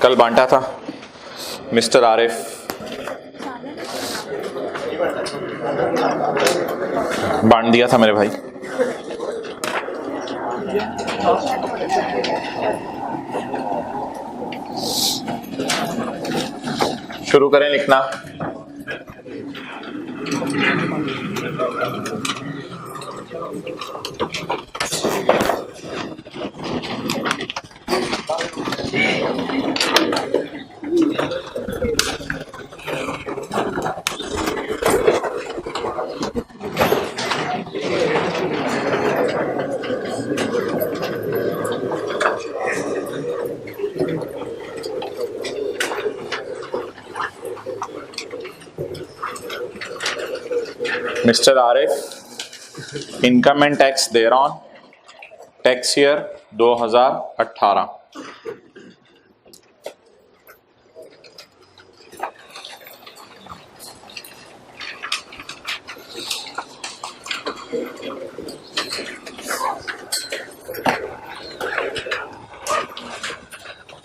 कल बांटा था मिस्टर आरिफ। बांट दिया था मेरे भाई। शुरू करें लिखना। Mister Arif, income and tax there on tax year 2018।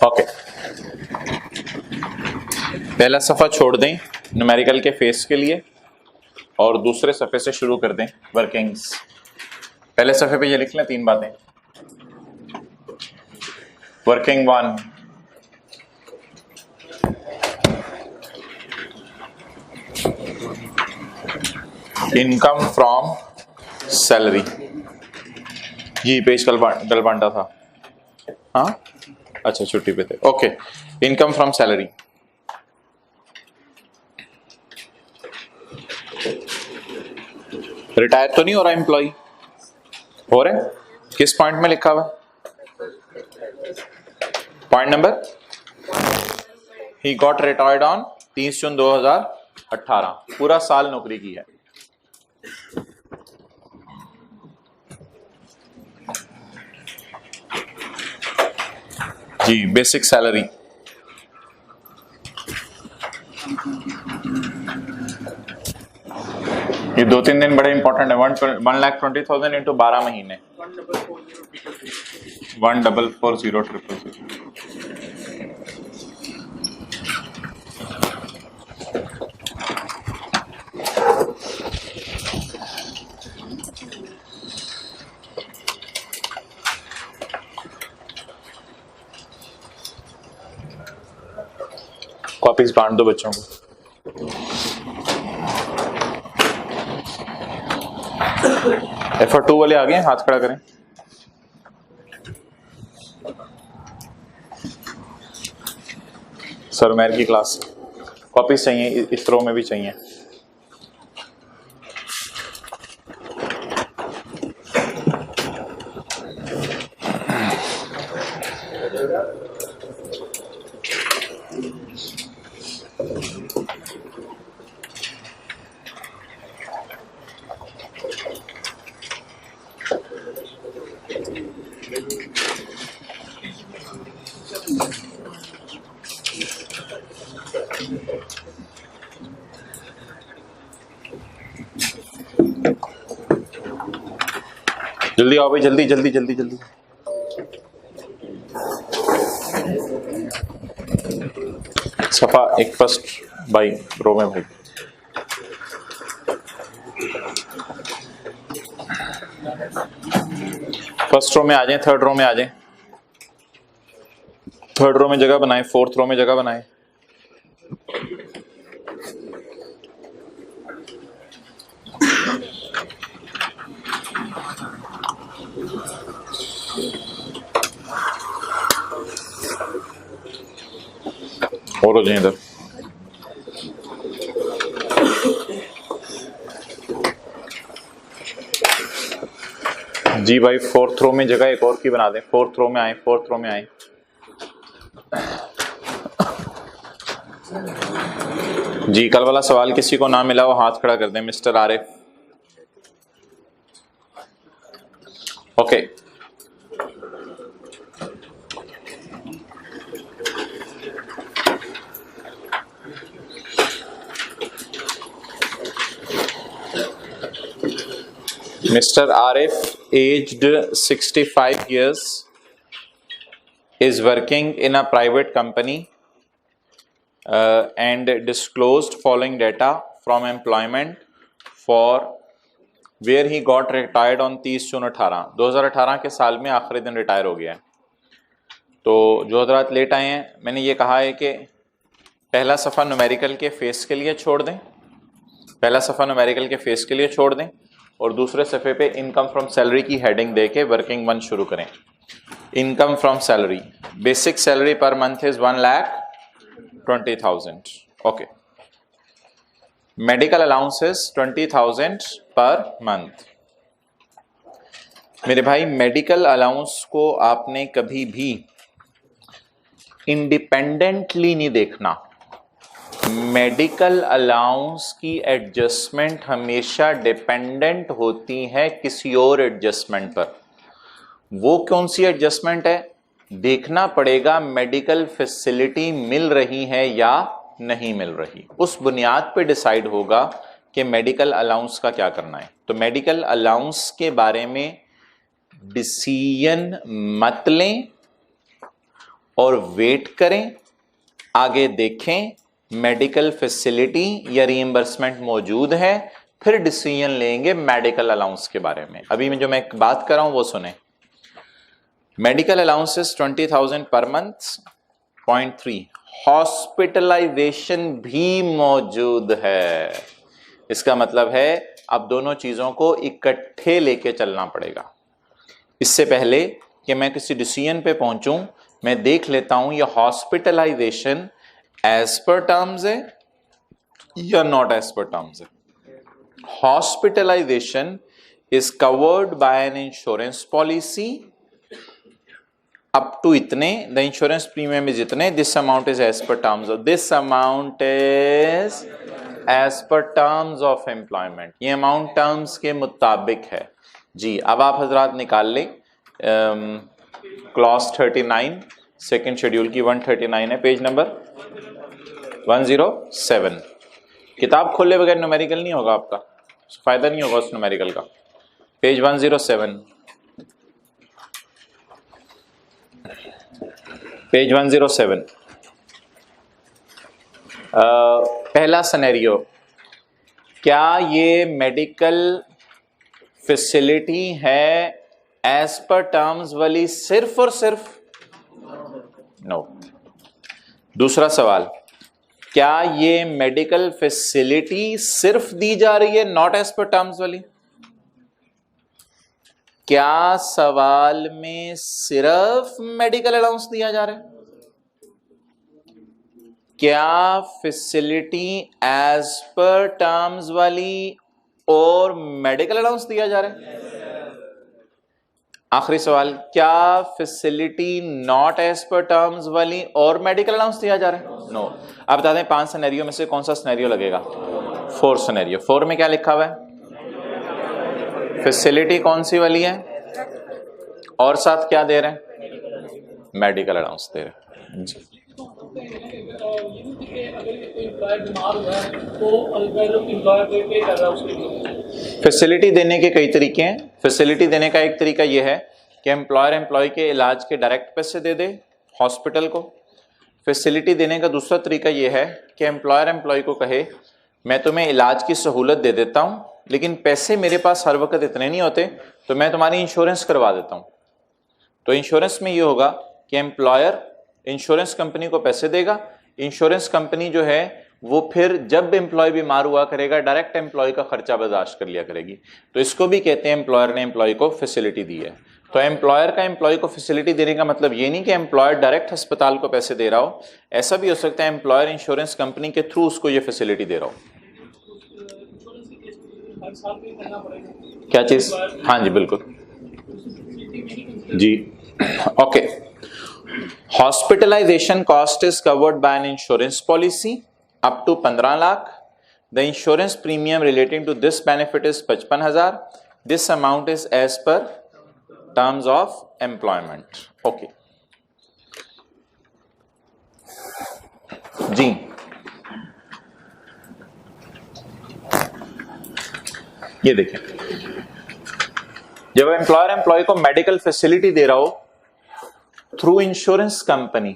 Okay, पहला सफा छोड़ दें न्यूमेरिकल के फेस के लिए और दूसरे सफ़े से शुरू कर दें वर्किंग्स। पहले सफ़े पे ये लिख लें 3 बातें। Working 1, income from salary. ये पेज कल बांटा था। हाँ अच्छा, छुट्टी पे थे। Okay, income from salary. Retire तो नहीं हो रहा एम्प्लॉय? हो रहे? किस पॉइंट में लिखा हुआ? Point number, he got retired on 30 जून 2018। पूरा साल नौकरी की है। जी, बेसिक सैलरी। ये 2-3 दिन बड़े इंपॉर्टेंट है। 1,20,000 इंटू 12 महीने 1,44,000। कॉपीज बांट दो बच्चों को। एफर्ट 2 वाले आ गए, हाथ खड़ा करें। सर उमैर की क्लास कॉपीज चाहिए, इस रो में भी चाहिए। जल्दी आओ भाई, जल्दी जल्दी जल्दी जल्दी। सफा एक फर्स्ट भाई रो में भाई। फर्स्ट रो में आ जाए, थर्ड रो में आ जाए। थर्ड रो में जगह बनाए, फोर्थ रो में जगह बनाए। और हो जाए इधर। जी भाई, फोर्थ रो में जगह एक और की बना दें। फोर्थ रो में आए, फोर्थ रो में आए। जी, कल वाला सवाल किसी को ना मिला वो हाथ खड़ा कर दें। Mister Arif. Okay, Mr. Arif, aged 65 years, is working in a private company and disclosed following data from employment for where he got retired on 30 जून 2018 के साल में आखिरी दिन रिटायर हो गया है। तो जो हजरात लेट आए हैं, मैंने ये कहा है कि पहला सफ़ा न्यूमेरिकल के फेस के लिए छोड़ दें, पहला सफ़ा न्यूमेरिकल के फेस के लिए छोड़ दें और दूसरे सफ़े पे इनकम फ्रॉम सैलरी की हेडिंग दे के वर्किंग वन शुरू करें। Income from salary, basic salary per month is 1,20,000। Okay, medical allowances 20,000 per month. मेरे भाई, मेडिकल अलाउंस को आपने कभी भी इंडिपेंडेंटली नहीं देखना। मेडिकल अलाउंस की एडजस्टमेंट हमेशा डिपेंडेंट होती है किसी और एडजस्टमेंट पर। वो कौन सी एडजस्टमेंट है? देखना पड़ेगा मेडिकल फैसिलिटी मिल रही है या नहीं मिल रही, उस बुनियाद पे डिसाइड होगा कि मेडिकल अलाउंस का क्या करना है। तो मेडिकल अलाउंस के बारे में डिसीजन मत लें और वेट करें, आगे देखें मेडिकल फैसिलिटी या रीइंबर्समेंट मौजूद है, फिर डिसीजन लेंगे मेडिकल अलाउंस के बारे में। अभी मैं जो मैं बात कर रहा हूं वो सुने। Medical allowances 20,000 per month. Point 3, hospitalisation भी मौजूद है। इसका मतलब है अब दोनों चीजों को इकट्ठे लेके चलना पड़ेगा। इससे पहले कि मैं किसी डिसीजन पे पहुंचूं, मैं देख लेता हूं ये हॉस्पिटलाइजेशन एज पर टर्म्स है या नॉट एज पर टर्म्स है। Hospitalisation is covered by an insurance policy up to इतने, द इंश्योरेंस प्रीमियम इज इतने, this amount is as per terms of, this amount is as per terms of employment. ये amount terms के मुताबिक है जी। अब आप हजरात निकाल लें, क्लॉज 39 सेकेंड शेड्यूल की 139 है, पेज नंबर 107। किताब खोले बगैर न्यूमेरिकल नहीं होगा आपका, फायदा नहीं होगा उस न्यूमेरिकल का। Page 107, page 107। पहला सिनेरियो, क्या ये मेडिकल फैसिलिटी है एज पर टर्म्स वाली सिर्फ और सिर्फ? नो। दूसरा सवाल, क्या ये मेडिकल फैसिलिटी सिर्फ दी जा रही है नॉट एज पर टर्म्स वाली? क्या सवाल में सिर्फ मेडिकल अलाउंस दिया जा रहा है? क्या फैसिलिटी एज पर टर्म्स वाली और मेडिकल अलाउंस दिया जा रहा है? आखिरी सवाल, क्या facility not as per terms वाली और मेडिकल अलाउंस दिया जा रहा है? नो। अब बता दें 5 सिनेरियो में से कौन सा सिनेरियो लगेगा? 4 सिनेरियो। 4 में क्या लिखा हुआ है? फैसिलिटी कौन सी वाली है और साथ क्या दे रहे हैं? मेडिकल अलाउंस दे रहे हैं जी। फैसिलिटी देने के कई तरीके हैं। फैसिलिटी देने का एक तरीका यह है कि एम्प्लॉयर एम्प्लॉय के इलाज के डायरेक्ट पैसे दे दे हॉस्पिटल को। फैसिलिटी देने का दूसरा तरीका यह है कि एम्प्लॉयर एम्प्लॉय को कहे मैं तुम्हें इलाज की सहूलत दे देता हूं, लेकिन पैसे मेरे पास हर वक्त इतने नहीं होते, तो मैं तुम्हारी इंश्योरेंस करवा देता हूं। तो इंश्योरेंस में ये होगा कि एम्प्लॉयर इंश्योरेंस कंपनी को पैसे देगा, इंश्योरेंस कंपनी जो है वो फिर जब एम्प्लॉय बीमार हुआ करेगा डायरेक्ट एम्प्लॉय का खर्चा बर्दाश्त कर लिया करेगी। तो इसको भी कहते हैं एम्प्लॉयर ने एम्प्लॉय को फैसिलिटी दी है। तो एम्प्लॉयर का एम्प्लॉय को फैसिलिटी देने का मतलब ये नहीं कि एम्प्लॉयर डायरेक्ट अस्पताल को पैसे दे रहा हो, ऐसा भी हो सकता है एम्प्लॉयर इंश्योरेंस कंपनी के थ्रू उसको ये फैसिलिटी दे रहा हो। क्या चीज? हाँ जी बिल्कुल जी। Okay, hospitalization cost is covered by an insurance policy up to 15 lakh. The insurance premium relating to this benefit is 55,000। This amount is as per terms of employment. Okay जी। ये देखें, जब एम्प्लॉयर एम्प्लॉय को मेडिकल फैसिलिटी दे रहा हो through insurance company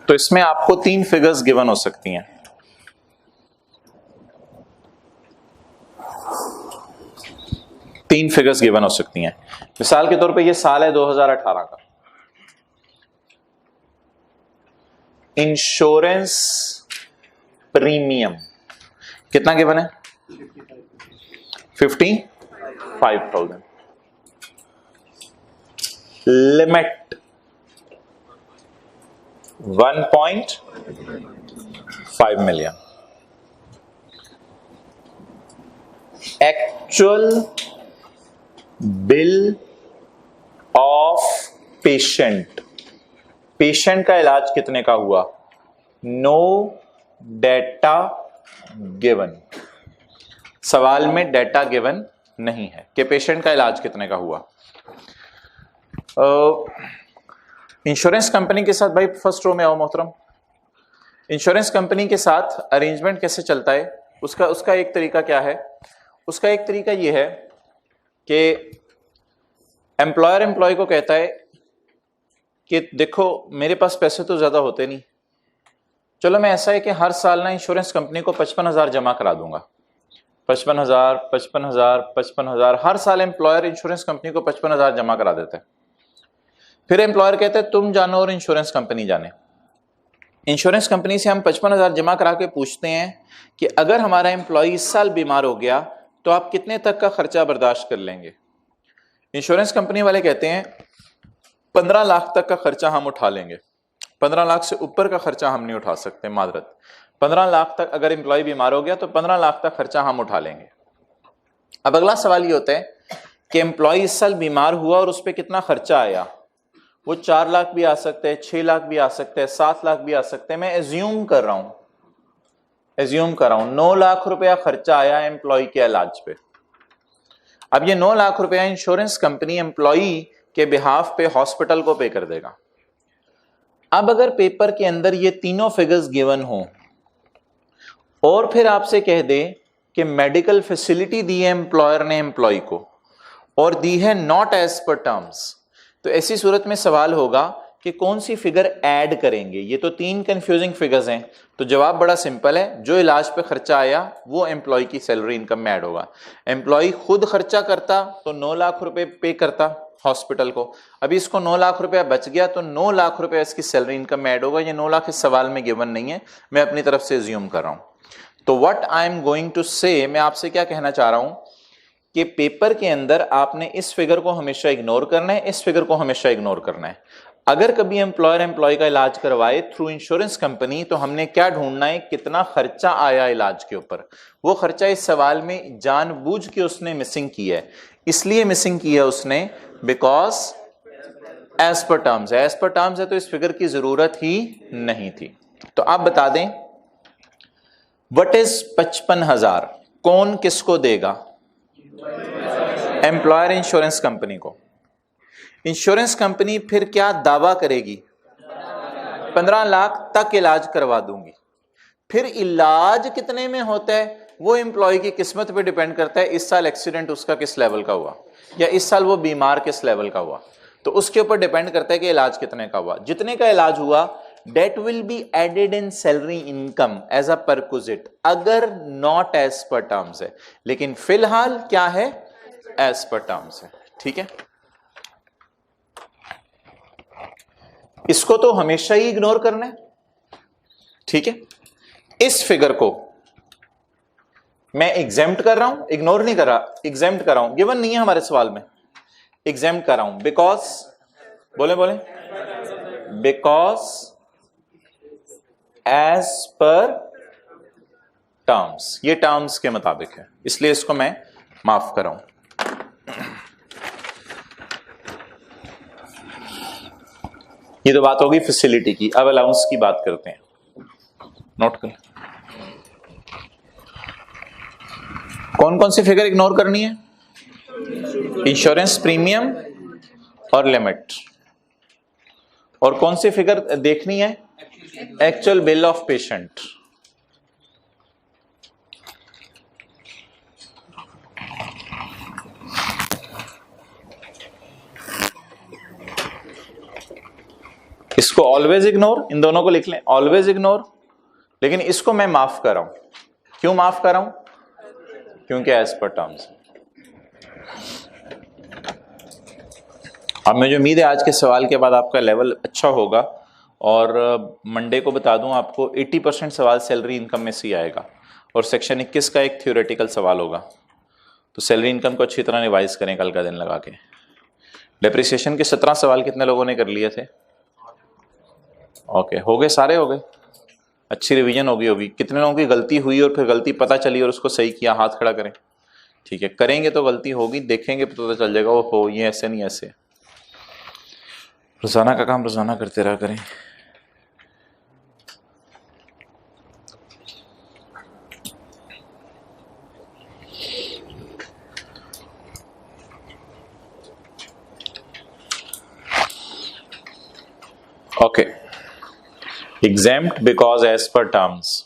तो इसमें आपको 3 फिगर्स गिवन हो सकती हैं। तीन फिगर्स गिवन हो सकती हैं। मिसाल के तौर पे ये साल है 2018 का। इंश्योरेंस प्रीमियम कितना गिवन है? 55,000। Limit 1.5 million. Actual bill of patient का इलाज कितने का हुआ? No data given. सवाल में डेटा गिवन नहीं है कि पेशेंट का इलाज कितने का हुआ। इंश्योरेंस कंपनी के साथ, भाई फर्स्ट रो में आओ मोहतरम। इंश्योरेंस कंपनी के साथ अरेंजमेंट कैसे चलता है? उसका एक तरीका क्या है? उसका एक तरीका यह है कि एम्प्लॉयर एम्प्लॉय को कहता है कि देखो मेरे पास पैसे तो ज्यादा होते नहीं, चलो मैं ऐसा है कि हर साल ना इंश्योरेंस कंपनी को 55,000 जमा करा दूंगा। 55,000 हर साल एम्प्लॉयर इंश्योरेंस कंपनी को 55,000 जमा करा देता है। फिर एम्प्लॉयर कहता है तुम जानो और इंश्योरेंस कंपनी जाने। इंश्योरेंस कंपनी से हम 55,000 जमा करा के पूछते हैं कि अगर हमारा एम्प्लॉय इस साल बीमार हो गया तो आप कितने तक का खर्चा बर्दाश्त कर लेंगे? इंश्योरेंस कंपनी वाले कहते हैं 15 लाख तक का खर्चा हम उठा लेंगे। 15 लाख से ऊपर का खर्चा हम नहीं उठा सकते, माजरत। 15 लाख तक अगर एम्प्लॉय बीमार हो गया तो 15 लाख तक खर्चा हम उठा लेंगे। अब अगला सवाल ये होता है कि एम्प्लॉय इस साल बीमार हुआ और उस पर कितना खर्चा आया? वो 4 लाख भी आ सकते हैं, 6 लाख भी आ सकते हैं, 7 लाख भी आ सकते हैं। मैं एज्यूम कर रहा हूं 9 लाख रुपया खर्चा आया एम्प्लॉय के इलाज पे। अब ये 9 लाख रुपया इंश्योरेंस कंपनी एम्प्लॉय के बिहाफ पे हॉस्पिटल को पे कर देगा। अब अगर पेपर के अंदर ये तीनों फिगर्स गिवन हो और फिर आपसे कह दे कि मेडिकल फैसिलिटी दी है एम्प्लॉयर ने एम्प्लॉय को और दी है नॉट एज पर टर्म्स, तो ऐसी सूरत में सवाल होगा कि कौन सी फिगर ऐड करेंगे। ये तो 3 कंफ्यूजिंग फिगर्स हैं, तो जवाब बड़ा सिंपल है। जो इलाज पे खर्चा आया वो एम्प्लॉय की सैलरी इनकम में ऐड होगा। एम्प्लॉय खुद खर्चा करता तो 9 लाख रुपए पे करता हॉस्पिटल को। अभी इसको 9 लाख रुपया बच गया तो 9 लाख रुपया इसकी सैलरी इनकम में ऐड होगा। ये 9 लाख इस सवाल में गिवन नहीं है, मैं अपनी तरफ से अज्यूम कर रहा हूं। तो what I am going to say, मैं आपसे क्या कहना चाह रहा हूं कि पेपर के अंदर आपने इस फिगर को हमेशा इग्नोर करना है, इस फिगर को हमेशा इग्नोर करना है। अगर कभी एम्प्लॉयर एम्प्लॉय का इलाज करवाए थ्रू इंश्योरेंस कंपनी तो हमने क्या ढूंढना है? कितना खर्चा आया इलाज के ऊपर। वो खर्चा इस सवाल में जानबूझ के उसने मिसिंग किया है। इसलिए मिसिंग किया उसने बिकॉज एज पर टर्म्स है। एज पर टर्म्स है तो इस फिगर की जरूरत ही नहीं थी। तो आप बता दें व्हाट इज 55,000 कौन किसको देगा? एम्प्लॉयर इंश्योरेंस कंपनी को। इंश्योरेंस कंपनी फिर क्या दावा करेगी? 15 लाख तक इलाज करवा दूंगी। फिर इलाज कितने में होता है वो एम्प्लॉय की किस्मत पे डिपेंड करता है। इस साल एक्सीडेंट उसका किस लेवल का हुआ या इस साल वो बीमार किस लेवल का हुआ, तो उसके ऊपर डिपेंड करता है कि इलाज कितने का हुआ। जितने का इलाज हुआ that will be added in salary income as a perquisite अगर not as per terms है, लेकिन फिलहाल क्या है? as per terms है। ठीक है, इसको तो हमेशा ही इग्नोर करना है। ठीक है, इस फिगर को मैं एग्जेम्प्ट कर रहा हूं, इग्नोर नहीं कर रहा, एग्जेम्प्ट कर रहा हूं। गिवन नहीं है हमारे सवाल में, एग्जेम्प्ट कर रहा हूं बिकॉज बोले बिकॉज एज पर टर्म्स, ये टर्म्स के मुताबिक है, इसलिए इसको मैं माफ कर रहा हूं। ये तो बात होगी फैसिलिटी की, अब अलाउंस की बात करते हैं। नोट कर, कौन कौन सी फिगर इग्नोर करनी है? इंश्योरेंस प्रीमियम और लिमिट। और कौन सी फिगर देखनी है? Actual bill of patient. इसको ऑलवेज इग्नोर, इन दोनों को लिख लें ऑलवेज इग्नोर, लेकिन इसको मैं माफ कर रहा हूं। क्यों माफ कर रहा हूं? क्योंकि एज पर टर्म्स। अब मुझे उम्मीद है आज के सवाल के बाद आपका लेवल अच्छा होगा, और मंडे को बता दूं आपको 80% सवाल सैलरी इनकम में से ही आएगा, और सेक्शन 21 का एक थ्योरेटिकल सवाल होगा। तो सैलरी इनकम को अच्छी तरह रिवाइज करें कल का दिन लगा के। डेप्रिसिएशन के 17 सवाल कितने लोगों ने कर लिए थे? ओके, हो गए, सारे हो गए। अच्छी रिवीजन होगी। कितने लोगों की गलती हुई और फिर गलती पता चली और उसको सही किया? हाथ खड़ा करें। ठीक है, करेंगे तो गलती होगी, देखेंगे तो पता चल जाएगा वो ये ऐसे नहीं ऐसे। रोजाना का काम रोजाना करते रहा करें। Okay, exempt because as per terms,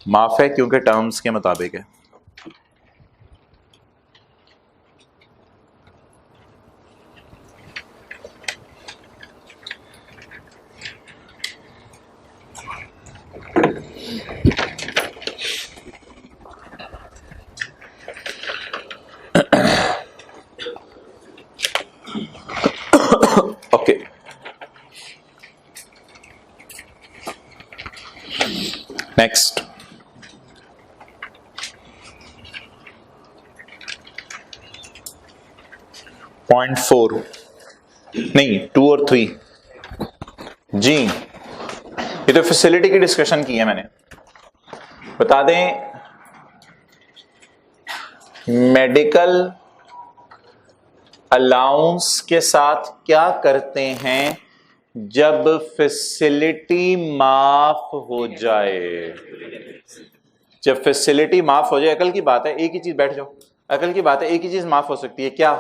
माफ है क्योंकि टर्म्स के मुताबिक है। ओके, नेक्स्ट पॉइंट 4 नहीं 2 और 3 जी, ये तो फैसिलिटी की डिस्कशन की है मैंने। बता दें मेडिकल अलाउंस के साथ क्या करते हैं जब फैसिलिटी माफ हो जाए? जब फैसिलिटी माफ हो जाए, अकल की बात है, एक ही चीज, बैठ जाओ, अकल की बात है, एक ही चीज माफ हो सकती है, क्या?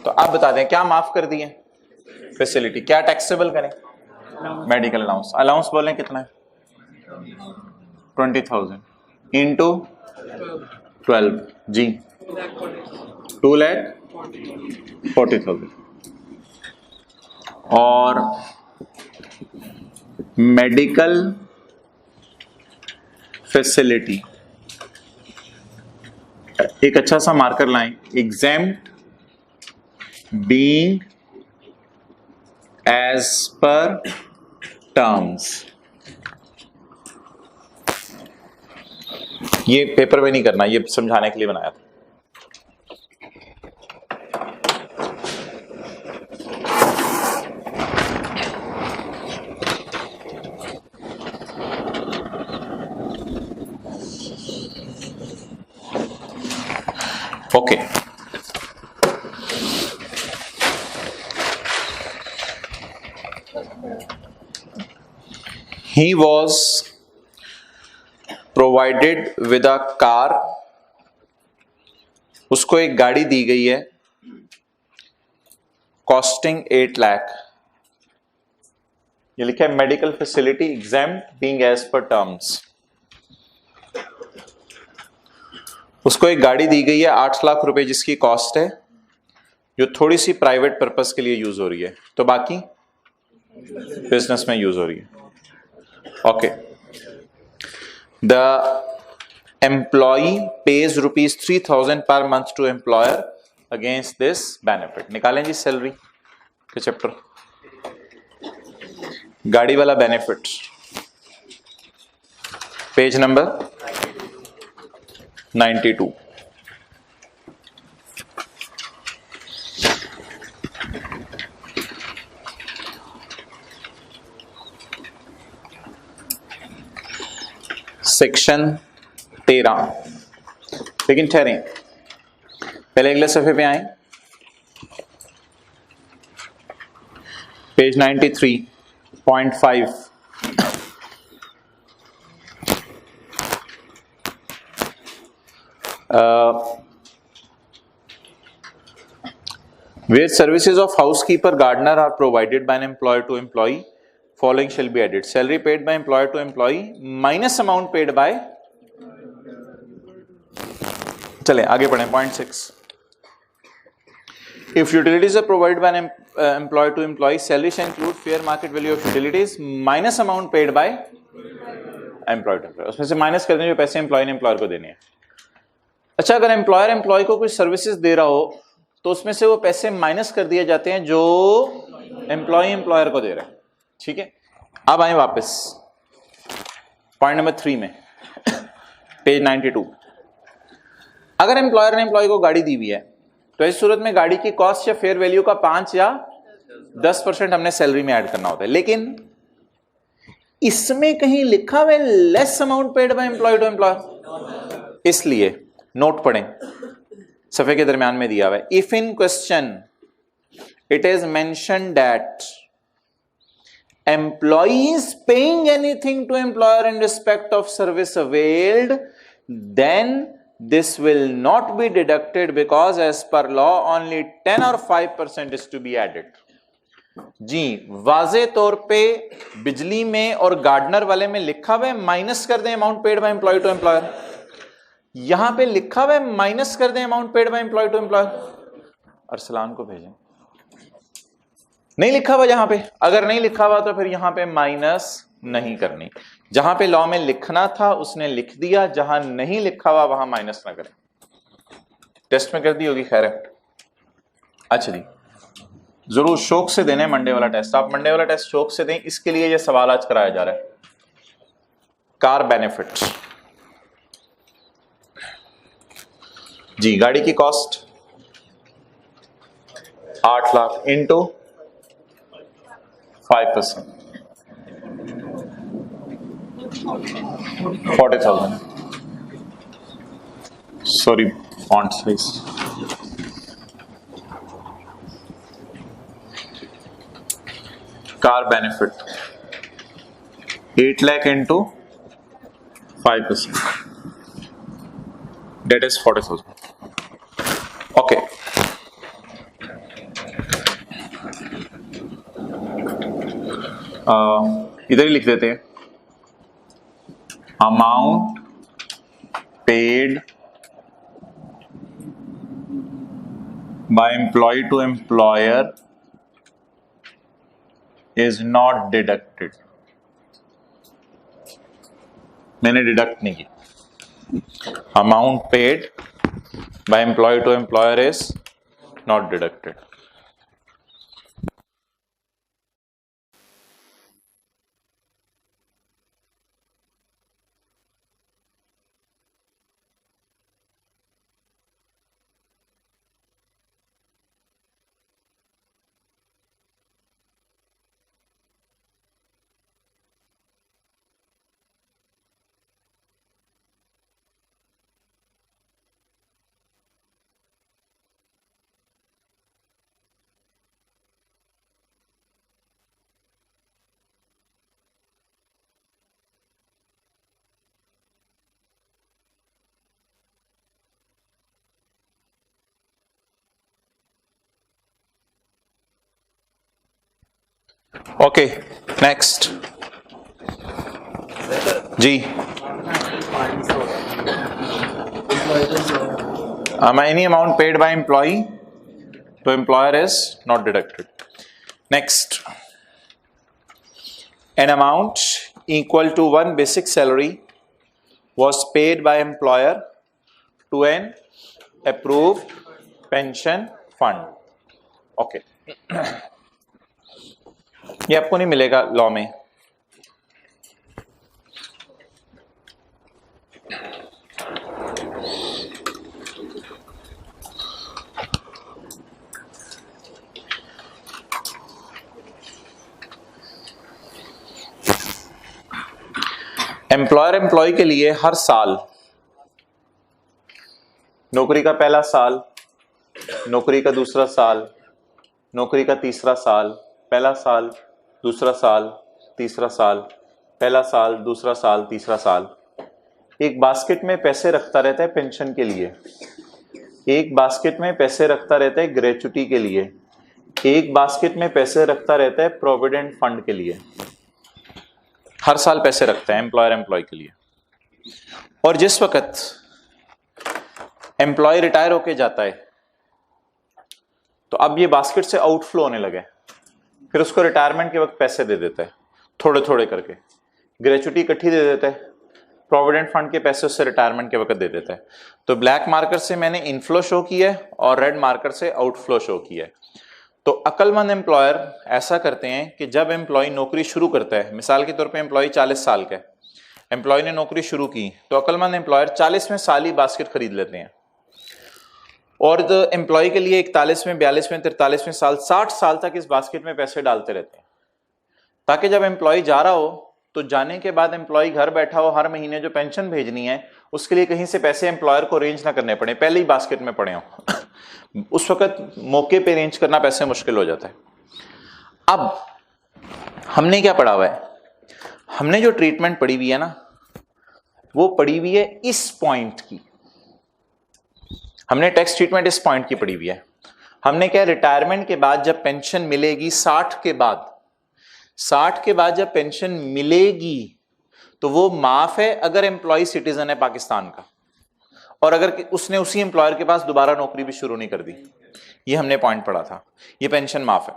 तो आप बता दें क्या माफ कर दिए? फैसिलिटी। क्या टैक्सेबल करें? Medical allowance. अलाउंस बोलें कितना है? 20,000 इंटू 12 जी, 2,40,000। और मेडिकल फैसिलिटी, एक अच्छा सा मार्कर लाएं, exempt being as per terms. ये पेपर में नहीं करना, ये समझाने के लिए बनाया था। Okay, he was provided with a car, उसको एक गाड़ी दी गई है, कॉस्टिंग 8 लाख। ये लिखा है medical facility exempt being as per terms. उसको एक गाड़ी दी गई है 8 लाख रुपए जिसकी कॉस्ट है, जो थोड़ी सी प्राइवेट पर्पस के लिए यूज हो रही है, तो बाकी बिजनेस में यूज हो रही है। Okay, the employee pays ₹3,000 per month to employer against this benefit. निकालें जी सैलरी के चैप्टर, गाड़ी वाला बेनिफिट, पेज नंबर 92। सेक्शन 13। लेकिन ठहरें, पहले अगले सफे पे आए, page 93.5। where services of housekeeper, gardener are provided by an employer to employee, following shall be added: salary paid by employer to employee minus amount paid by, चलें आगे पढ़ें, point 6। If utilities are provided by employer to employee salary shall include fair market value of utilities minus amount paid by employer to employer. उसमें से minus कर दें जो पैसे employ ने एम्प्लॉयर को देने हैं. अच्छा, अगर एम्प्लॉयर एम्प्लॉय को कुछ सर्विसेज दे रहा हो तो उसमें से वो पैसे माइनस कर दिए जाते हैं जो एम्प्लॉय एम्प्लॉयर को दे रहा है. ठीक है, अब आए वापस पॉइंट नंबर 3 में, पेज 92. अगर एम्प्लॉयर ने एम्प्लॉय को गाड़ी दी हुई है तो इस सूरत में गाड़ी की कॉस्ट या फेयर वैल्यू का 5 या 10% हमने सैलरी में ऐड करना होता है. लेकिन इसमें कहीं लिखा हुआ है less amount paid by employ to employer, इसलिए नोट पढ़ें, सफे के दरमियान में दिया हुआ है. If in question it is mention that employee is paying anything to employer in respect of service availed, then this will not be deducted because as per law only 10 or 5% is to be added. जी, वाजे तौर पे बिजली में और gardener वाले में लिखा हुआ है माइनस कर दें amount paid by employ to employer. यहां पे लिखा हुआ है माइनस कर दें amount paid by employ to employer. Arsalan को भेजें. नहीं लिखा हुआ यहां पे, अगर नहीं लिखा हुआ तो फिर यहां पे माइनस नहीं करनी. जहां पे लॉ में लिखना था उसने लिख दिया, जहां नहीं लिखा हुआ वहां माइनस ना करें. टेस्ट में कर दी होगी, खैर है. अच्छा जी, जरूर शौक से देने मंडे वाला टेस्ट. आप मंडे वाला टेस्ट शौक से दें, इसके लिए यह सवाल आज कराया जा रहा है. कार बेनिफिट जी, गाड़ी की cost 8 lakh into 5%, 40,000. Sorry, font size. Car benefit 8 lakh into 5%. That is 40,000. Okay. इधर ही लिख देते हैं, amount paid by employ to employer is not deducted. मैंने डिडक्ट नहीं की. Amount paid by employ to employer is not deducted. Okay, next जी. Any amount paid by employee to employer is not deducted. Next, an amount equal to 1 basic salary was paid by employer to an approved pension fund. Okay. ये आपको नहीं मिलेगा law में. Employer employ के लिए हर साल, नौकरी का पहला साल, नौकरी का दूसरा साल, नौकरी का तीसरा साल, पहला साल, दूसरा साल, तीसरा साल, पहला साल, दूसरा साल, तीसरा साल, एक बास्केट में पैसे रखता रहता है पेंशन के लिए, एक बास्केट में पैसे रखता रहता है ग्रेच्युटी के लिए, एक बास्केट में पैसे रखता रहता है प्रोविडेंट फंड के लिए. हर साल पैसे रखता है एम्प्लॉयर एम्प्लॉय के लिए. और जिस वक्त एम्प्लॉय रिटायर होके जाता है तो अब ये बास्केट से आउटफ्लो होने लगे, फिर उसको रिटायरमेंट के वक्त पैसे दे देता है थोड़े थोड़े करके, ग्रेचुटी इकट्ठी दे देता है, प्रोविडेंट फंड के पैसे उससे रिटायरमेंट के वक्त दे देता है। तो ब्लैक मार्कर से मैंने इनफ्लो शो किया है और रेड मार्कर से आउटफ्लो शो किया है। तो अक्लमंद एम्प्लॉयर ऐसा करते हैं कि जब एम्प्लॉय नौकरी शुरू करता है, मिसाल के तौर पे एम्प्लॉय 40 साल का है, एम्प्लॉय ने नौकरी शुरू की, तो अक्लमंद एम्प्लॉयर 40वें साल ही बास्केट खरीद लेते हैं और तो एम्प्लॉय के लिए 41वें, 42वें, 43वें साल, 60 साल तक इस बास्केट में पैसे डालते रहते हैं, ताकि जब एम्प्लॉय जा रहा हो तो जाने के बाद एम्प्लॉय घर बैठा हो, हर महीने जो पेंशन भेजनी है उसके लिए कहीं से पैसे एम्प्लॉयर को अरेंज ना करने पड़े, पहले ही बास्केट में पड़े हो। उस वक्त मौके पे अरेंज करना पैसे मुश्किल हो जाता है। अब हमने क्या पढ़ा हुआ है, हमने जो ट्रीटमेंट पढ़ी हुई है ना, वो पढ़ी हुई है इस पॉइंट की, हमने टैक्स ट्रीटमेंट इस पॉइंट की पढ़ी हुई है। हमने क्या, रिटायरमेंट के बाद जब पेंशन मिलेगी 60 के बाद, 60 के बाद जब पेंशन मिलेगी तो वो माफ है अगर एम्प्लॉय सिटीजन है पाकिस्तान का, और अगर उसने उसी एम्प्लॉयर के पास दोबारा नौकरी भी शुरू नहीं कर दी। ये हमने पॉइंट पढ़ा था, ये पेंशन माफ है।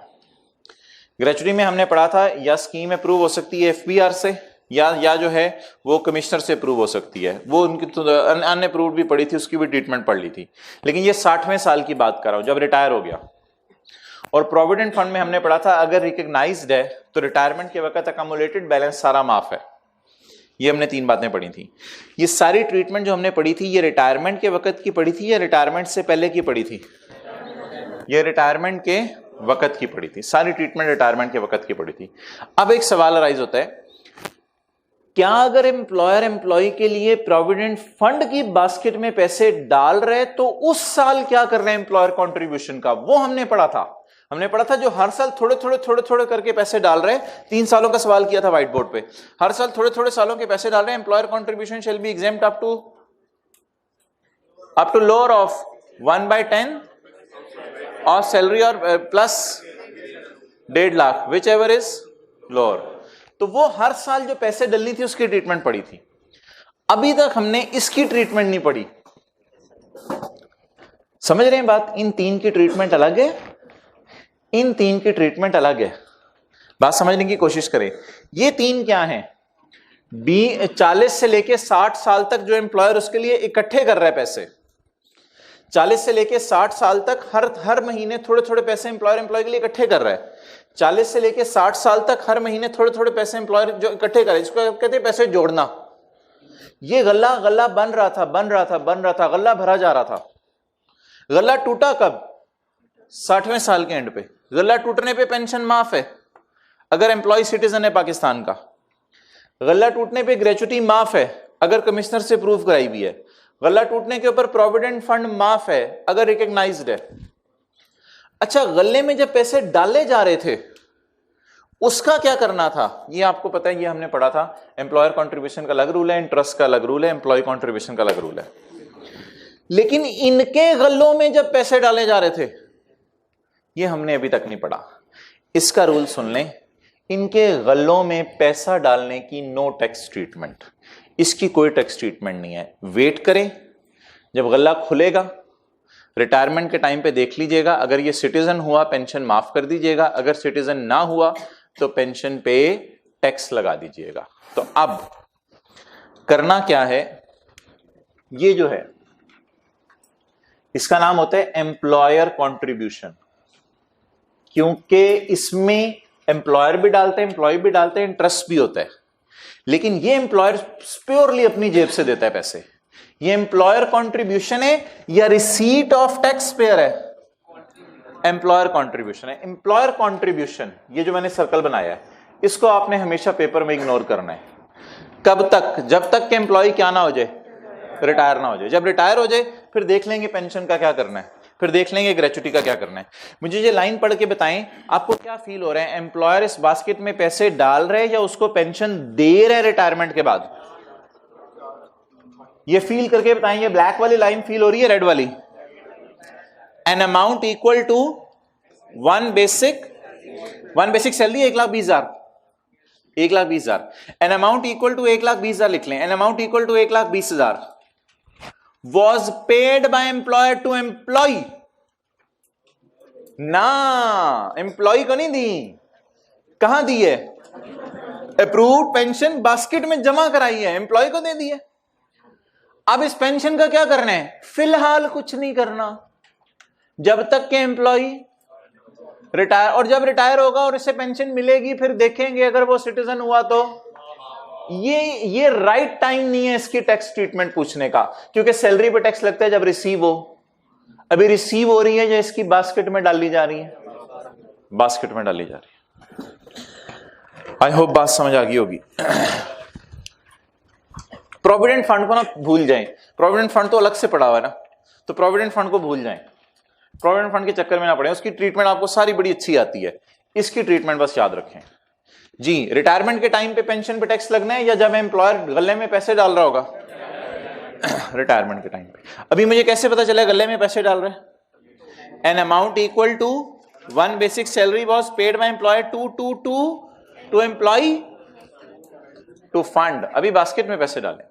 ग्रेचुटी में हमने पढ़ा था या स्कीम अप्रूव हो सकती है एफबीआर से, या जो है वो कमिश्नर से अप्रूव हो सकती है, वो उनकी तो अनअप्रूव्ड भी पड़ी थी, उसकी भी ट्रीटमेंट पढ़ ली थी। लेकिन ये 60वें साल की बात कर रहा हूं, जब रिटायर हो गया। और प्रोविडेंट फंड में हमने पढ़ा था अगर रिकॉग्नाइज्ड है तो रिटायरमेंट के वक्त अकमुलेटेड बैलेंस सारा माफ है। ये हमने 3 बातें पढ़ी थी। ये सारी ट्रीटमेंट जो हमने पढ़ी थी, ये रिटायरमेंट के वक्त की पढ़ी थी या रिटायरमेंट से पहले की पढ़ी थी? ये रिटायरमेंट के वक्त की पढ़ी थी, सारी ट्रीटमेंट रिटायरमेंट के वक्त की पढ़ी थी। अब एक सवाल अराइज होता है, क्या अगर एम्प्लॉयर एम्प्लॉय के लिए प्रोविडेंट फंड की बास्केट में पैसे डाल रहे तो उस साल क्या कर रहे हैं एम्प्लॉयर कंट्रीब्यूशन का? वो हमने पढ़ा था। हमने पढ़ा था जो हर साल थोड़े थोड़े करके पैसे डाल रहे हैं, 3 सालों का सवाल किया था व्हाइट बोर्ड पे, हर साल थोड़े थोड़े सालों के पैसे डाल रहे हैं, employer contribution shall be exempt up to lower of 1/10 और सैलरी और plus 1.5 lakh, whichever is lower. तो वो हर साल जो पैसे डलनी थी उसकी ट्रीटमेंट पड़ी थी। अभी तक हमने इसकी ट्रीटमेंट नहीं पढ़ी। समझ रहे हैं बात? इन 3 की ट्रीटमेंट अलग है, इन 3 की ट्रीटमेंट अलग है। बात समझने की कोशिश करें। ये 3 क्या हैं? 40 से लेके 60 साल तक जो एम्प्लॉयर उसके लिए इकट्ठे कर रहा है पैसे, 40 से लेके 60 साल तक हर महीने थोड़े थोड़े पैसे एम्प्लॉय के लिए इकट्ठे कर रहा है। 40 से लेके 60 साल तक हर महीने थोड़े थोड़े पैसे एम्प्लॉयर जो इकट्ठे कर रहे हैं, इसको कहते हैं पैसे जोड़ना। ये गल्ला बन रहा था, गल्ला भरा जा रहा था। गल्ला टूटा कब? 60वें साल के एंड पे। गल्ला टूटने पे पेंशन माफ है अगर एम्प्लॉय सिटीजन है पाकिस्तान का। गल्ला टूटने पे ग्रेचुटी माफ है अगर कमिश्नर से प्रूव कराई हुई है। गल्ला टूटने के ऊपर प्रोविडेंट फंड माफ है अगर रिकॉग्नाइज्ड है। अच्छा, गल्ले में जब पैसे डाले जा रहे थे उसका क्या करना था? ये आपको पता है, ये हमने पढ़ा था। एम्प्लॉयर कंट्रीब्यूशन का अलग रूल है, इंटरेस्ट का अलग रूल है, एम्प्लॉय कंट्रीब्यूशन का अलग रूल है। लेकिन इनके गल्लों में जब पैसे डाले जा रहे थे, ये हमने अभी तक नहीं पढ़ा। इसका रूल सुन लें, इनके गल्लों में पैसा डालने की नो टैक्स ट्रीटमेंट, इसकी कोई टैक्स ट्रीटमेंट नहीं है। वेट करें, जब गल्ला खुलेगा रिटायरमेंट के टाइम पे देख लीजिएगा, अगर ये सिटीजन हुआ पेंशन माफ कर दीजिएगा, अगर सिटीजन ना हुआ तो पेंशन पे टैक्स लगा दीजिएगा। तो अब करना क्या है, ये जो है इसका नाम होता है एम्प्लॉयर कंट्रीब्यूशन, क्योंकि इसमें एम्प्लॉयर भी डालते हैं, एम्प्लॉय भी डालते हैं, इंटरेस्ट भी होता है। लेकिन ये एम्प्लॉयर प्योरली अपनी जेब से देता है पैसे। ये एम्प्लॉयर कंट्रीब्यूशन है या रिसीट ऑफ टैक्स पेयर है? एम्प्लॉयर कंट्रीब्यूशन है। एम्प्लॉयर कंट्रीब्यूशन, ये जो मैंने सर्कल बनाया है, इसको आपने हमेशा पेपर में इग्नोर करना है। कब तक? जब तक कि एम्प्लॉय क्या ना हो जाए, रिटायर ना हो जाए। जब रिटायर हो जाए फिर देख लेंगे पेंशन का क्या करना है, फिर देख लेंगे ग्रेचुटी का क्या करना है। मुझे ये लाइन पढ़ के बताएं, आपको क्या फील हो रहा है? एम्प्लॉयर इस बास्केट में पैसे डाल रहे हैं या उसको पेंशन दे रहे हैं रिटायरमेंट के बाद? ये फील करके बताएं। ये ब्लैक वाली लाइन फील हो रही है, रेड वाली? An amount equal to 1 basic salary 1,20,000, 1,20,000। An amount equal to 1,20,000 लिख लें। An amount equal to 1,20,000 was paid by employer to employee ना, एम्प्लॉय को नहीं दी, कहां दी है? अप्रूव्ड पेंशन बास्केट में जमा कराई है, एम्प्लॉय को दे दी है। अब इस पेंशन का क्या करना है? फिलहाल कुछ नहीं करना जब तक के एम्प्लॉय रिटायर, और जब रिटायर होगा और इसे पेंशन मिलेगी फिर देखेंगे अगर वो सिटीजन हुआ तो। ये राइट टाइम नहीं है इसकी टैक्स ट्रीटमेंट पूछने का, क्योंकि सैलरी पे टैक्स लगता है जब रिसीव हो। अभी रिसीव हो रही है या इसकी बास्केट में डाली जा रही है? बास्केट में डाली जा रही है। आई होप बात समझ आ गई होगी। प्रोविडेंट फंड को ना भूल जाएं, प्रोविडेंट फंड तो अलग से पड़ा हुआ है ना, तो प्रोविडेंट फंड को भूल जाएं, प्रोविडेंट फंड के चक्कर में ना पड़े। उसकी ट्रीटमेंट आपको सारी बड़ी अच्छी आती है, इसकी ट्रीटमेंट बस याद रखें जी। रिटायरमेंट के टाइम पे पेंशन पे टैक्स लगना है या जब एम्प्लॉयर गले में पैसे डाल रहा होगा? रिटायरमेंट के टाइम पे। अभी मुझे कैसे पता चला गले में पैसे डाल रहे हैं? An amount equal to 1 basic salary was paid by employer to employ to fund. अभी बास्केट में पैसे डालें।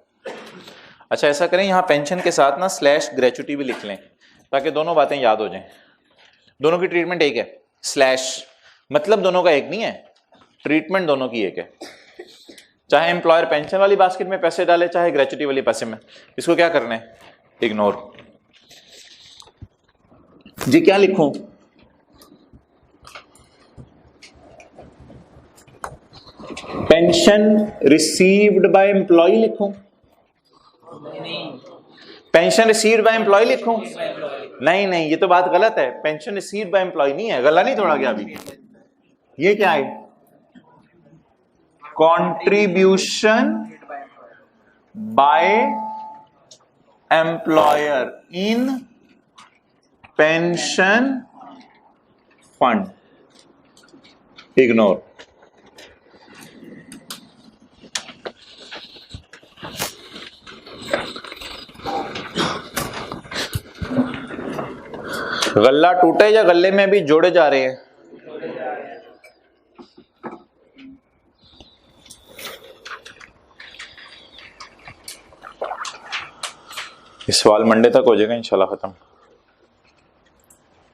अच्छा ऐसा करें, यहां पेंशन के साथ ना स्लैश ग्रेचुटी भी लिख लें ताकि दोनों बातें याद हो जाएं। दोनों की ट्रीटमेंट एक है, स्लैश मतलब दोनों का एक नहीं है, ट्रीटमेंट दोनों की एक है। चाहे एम्प्लॉयर पेंशन वाली बास्केट में पैसे डाले चाहे ग्रेचुटी वाली पैसे में, इसको क्या करना है? इग्नोर। जी क्या लिखूं? पेंशन रिसीव्ड बाय एम्प्लॉय लिखूं? पेंशन रिसीव्ड बाय एम्प्लॉय लिखूं? नहीं नहीं, ये तो बात गलत है। पेंशन रिसीव्ड बाय एम्प्लॉय नहीं है, गला नहीं तोड़ा गया अभी। ये क्या है? Contribution by employer in pension fund. Ignore. गल्ला टूटे या गले में भी जोड़े जा रहे हैं? इस सवाल मंडे तक हो जाएगा इंशाल्लाह खत्म,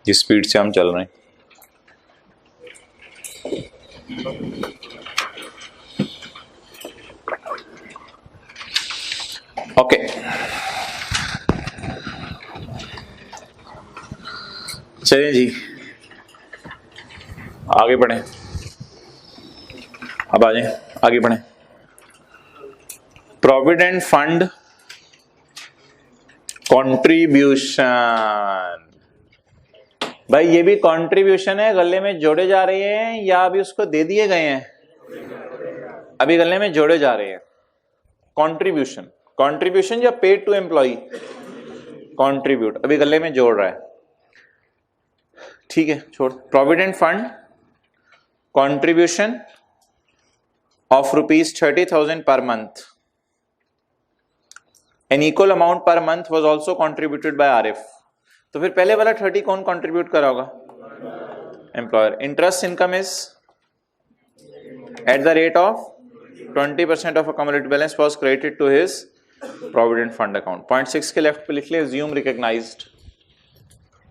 जिस स्पीड से हम चल रहे हैं। ओके चलिए जी आगे बढ़े। अब आ जाए आगे बढ़े। Provident fund contribution. भाई ये भी कंट्रीब्यूशन है, गले में जोड़े जा रहे हैं या अभी उसको दे दिए गए हैं? अभी गले में जोड़े जा रहे हैं। कंट्रीब्यूशन, कंट्रीब्यूशन या पेड टू एम्प्लॉय? कंट्रीब्यूट, अभी गले में जोड़ रहा है। ठीक है छोड़। Provident fund contribution of ₹30,000 per month. An equal amount per month was also contributed by RF. तो फिर पहले वाला 30 कौन कंट्रीब्यूट करा होगा? Employer. Interest income is at the rate of 20% of accumulated balance was credited to his provident fund account. 0.6 के left पे लिख ले assume recognized.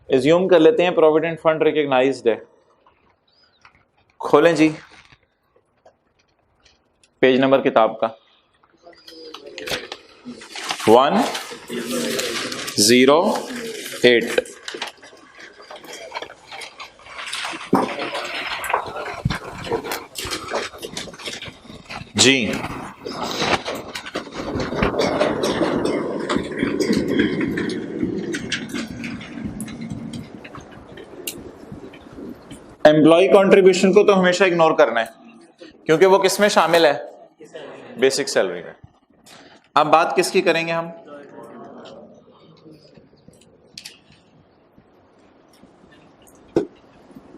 assume कर लेते हैं provident fund recognized है। खोलें जी पेज नंबर किताब का 108। जी एम्प्लॉय कंट्रीब्यूशन को तो हमेशा इग्नोर करना है क्योंकि वो किस में शामिल है? बेसिक सैलरी में। अब बात किसकी करेंगे हम?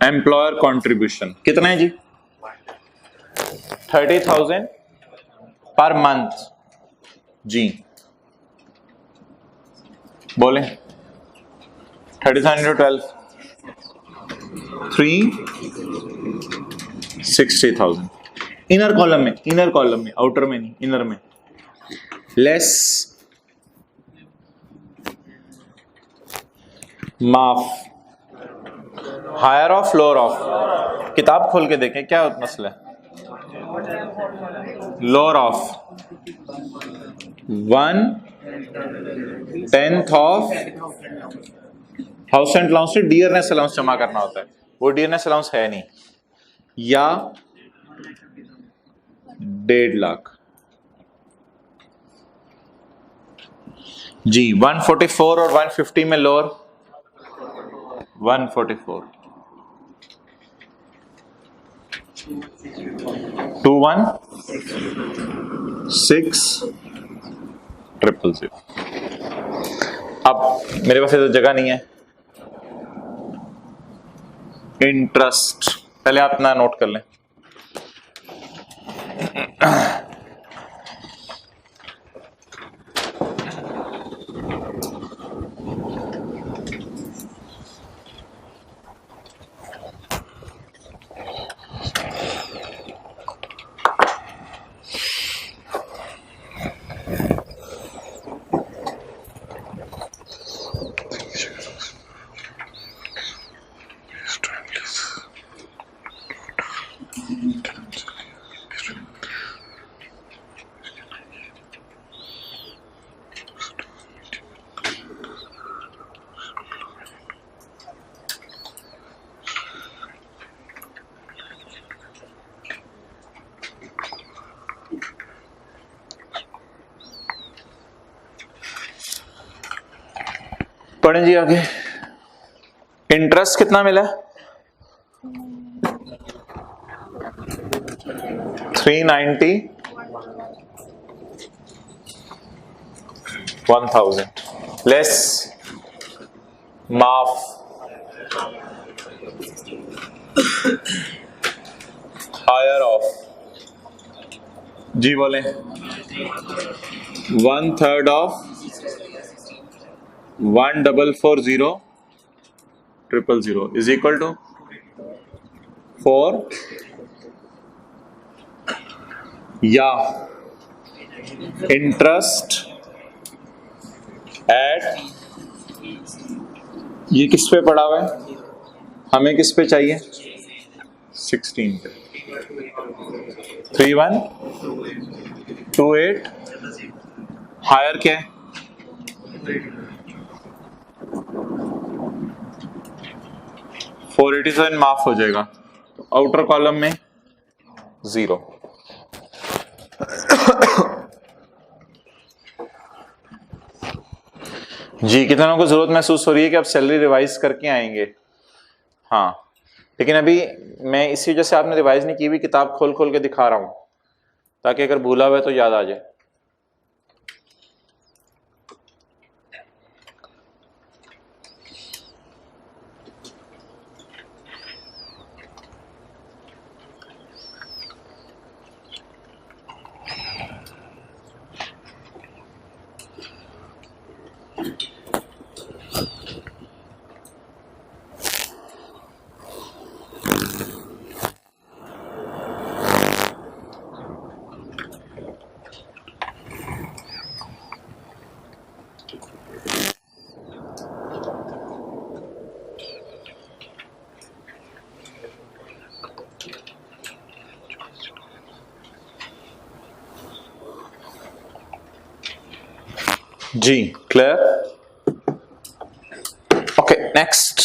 एम्प्लॉयर कंट्रीब्यूशन कितना है जी? 30,000 पर मंथ। जी बोले 30,000 into 12 360,000। इनर कॉलम में, इनर कॉलम में, आउटर में नहीं, इनर में। लेस माफ हायर ऑफ लोअर ऑफ, किताब खोल के देखें क्या मसला है। Lower of 1/10 of house rent allowance से डियरनेस अलाउंस जमा करना होता है, वो डियरनेस अलाउंस है नहीं, या 1.5 लाख जी। 144 और 150 में लोअर 144 216000। अब मेरे पास तो जगह नहीं है। इंटरेस्ट पहले आप अपना नोट कर लें। पढ़ें जी आगे। इंटरेस्ट कितना मिला? 390 1000 लेस माफ हायर ऑफ जी बोले 1/3 ऑफ 1,440,000 इज इक्वल टू 4 या इंटरेस्ट एट, ये किस पे पड़ा हुआ है, हमें किस पे चाहिए 16 पे। 3128 हायर क्या है 487 माफ हो जाएगा, तो आउटर कॉलम में 0। जी कितनों को जरूरत महसूस हो रही है कि आप सैलरी रिवाइज करके आएंगे? हाँ, लेकिन अभी मैं इसी वजह से आपने रिवाइज नहीं की हुई, किताब खोल खोल के दिखा रहा हूं ताकि अगर भूला हुआ है तो याद आ जाए। जी clear? Okay next.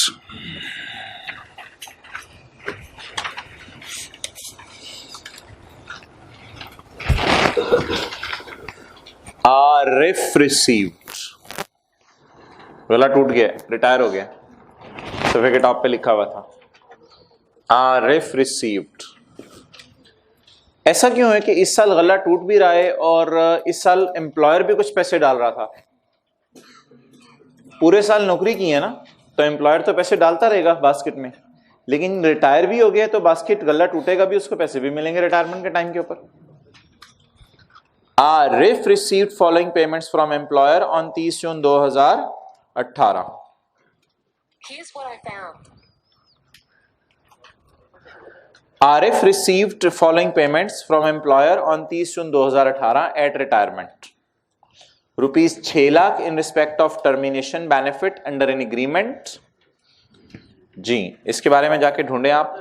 Arif received, गला टूट गया, रिटायर हो गया, सफे के टॉप पे लिखा हुआ था आरिफ रिसीव्ड। ऐसा क्यों है कि इस साल गला टूट भी रहा है और इस साल एम्प्लॉयर भी कुछ पैसे डाल रहा था? पूरे साल नौकरी की है ना, तो एम्प्लॉयर तो पैसे डालता रहेगा बास्केट में, लेकिन रिटायर भी हो गया तो बास्केट गला टूटेगा भी, उसको पैसे भी मिलेंगे रिटायरमेंट के टाइम के ऊपर। Arif received following payments from employer on 30 June 2018। Arif received following payments from employer on 30 June 2018 at retirement. ₹6 lakh in respect of termination benefit under an agreement जी, इसके बारे में जाके ढूंढे आप,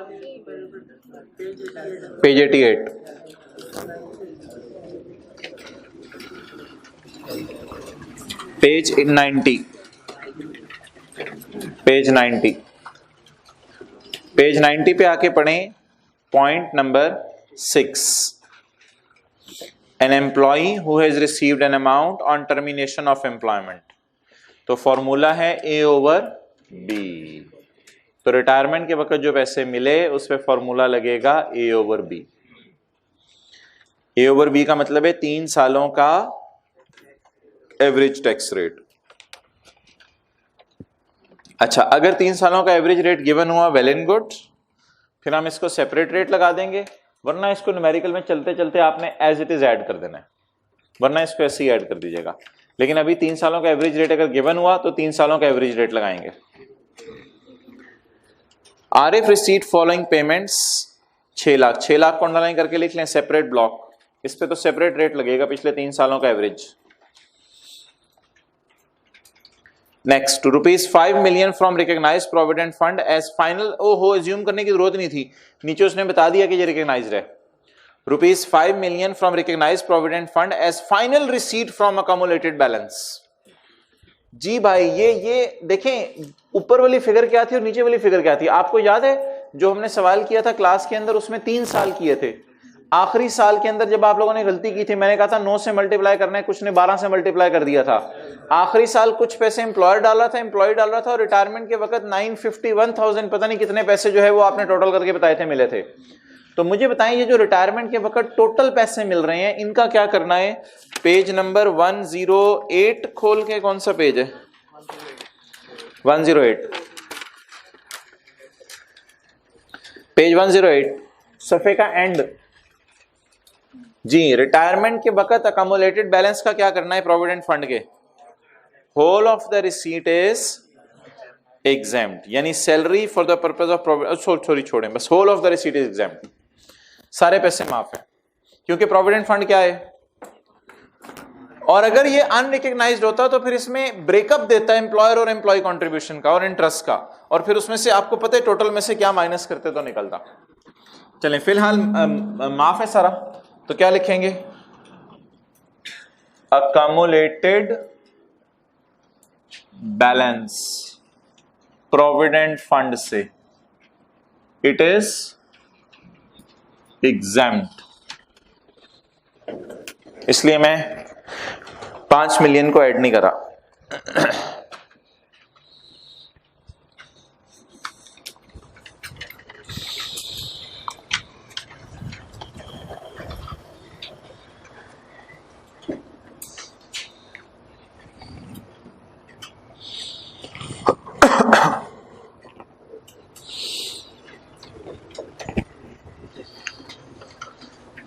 पेज 88। पेज 90, पेज 90, पेज 90 पे आके पढ़ें point number 6। An employee who has received an amount on termination of employment, तो फॉर्मूला है ए ओवर बी। तो रिटायरमेंट के वक्त जो पैसे मिले उस पे फॉर्मूला लगेगा ए ओवर बी। ए ओवर बी का मतलब है 3 सालों का एवरेज टैक्स रेट। अच्छा, अगर 3 सालों का एवरेज रेट गिवन हुआ, वेल एंड गुड, फिर हम इसको सेपरेट रेट लगा देंगे, वरना इसको न्यूमेरिकल में चलते चलते आपने एज इट इज ऐड कर देना है, वरना इसको ऐसे ही ऐड कर दीजिएगा। लेकिन अभी 3 सालों का एवरेज रेट अगर गिवन हुआ तो 3 सालों का एवरेज रेट लगाएंगे। RF receipt following payments 6 lakh, 6 lakh को अंडरलाइन करके लिख लें सेपरेट ब्लॉक, इस पे तो सेपरेट रेट लगेगा पिछले 3 सालों का average. Next, ₹5 million from recognised provident fund as final. ओहो, एज्यूम करने की जरूरत नहीं थी, नीचे उसने बता दिया कि ये रिकॉग्नाइज्ड है। ₹5 million from recognised provident fund as final receipt from accumulated balance. जी भाई, ये देखें ऊपर वाली फिगर क्या थी और नीचे वाली फिगर क्या थी। आपको याद है जो हमने सवाल किया था क्लास के अंदर, उसमें 3 साल किए थे। आखिरी साल के अंदर जब आप लोगों ने गलती की थी, मैंने कहा था 9 से मल्टीप्लाई करना है, कुछ ने 12 से मल्टीप्लाई कर दिया था। आखिरी साल कुछ पैसे एम्प्लॉय डाल रहा था और रिटायरमेंट के वक्त 951,000 पता नहीं कितने पैसे जो है वो आपने टोटल करके बताए थे मिले थे। तो मुझे बताएं, ये जो रिटायरमेंट के वक्त टोटल पैसे मिल रहे हैं इनका क्या करना है। पेज नंबर 108 खोल के, कौन सा पेज है, 108, पेज 108 सफे का एंड। जी, रिटायरमेंट के वक्त अकोमुलेटेड बैलेंस का क्या करना है प्रोविडेंट फंड के। Whole of the receipt is exempt, यानी salary for the purpose of sorry छोड़ें, बस whole of the receipt is exempt, सारे पैसे माफ है, क्योंकि प्रोविडेंट फंड क्या है। और अगर ये अनरिकॉग्नाइज्ड होता तो फिर इसमें ब्रेकअप देता एम्प्लॉयर और एम्प्लॉय कंट्रीब्यूशन का और इंटरेस्ट का, और फिर उसमें से आपको पता है टोटल में से क्या माइनस करते तो निकलता। चलें, फिलहाल माफ है सारा, तो क्या लिखेंगे, अकोमुलेटेड बैलेंस प्रोविडेंट फंड से इट इज एग्जेम्प्ट। इसलिए मैं 5 मिलियन को ऐड नहीं करा।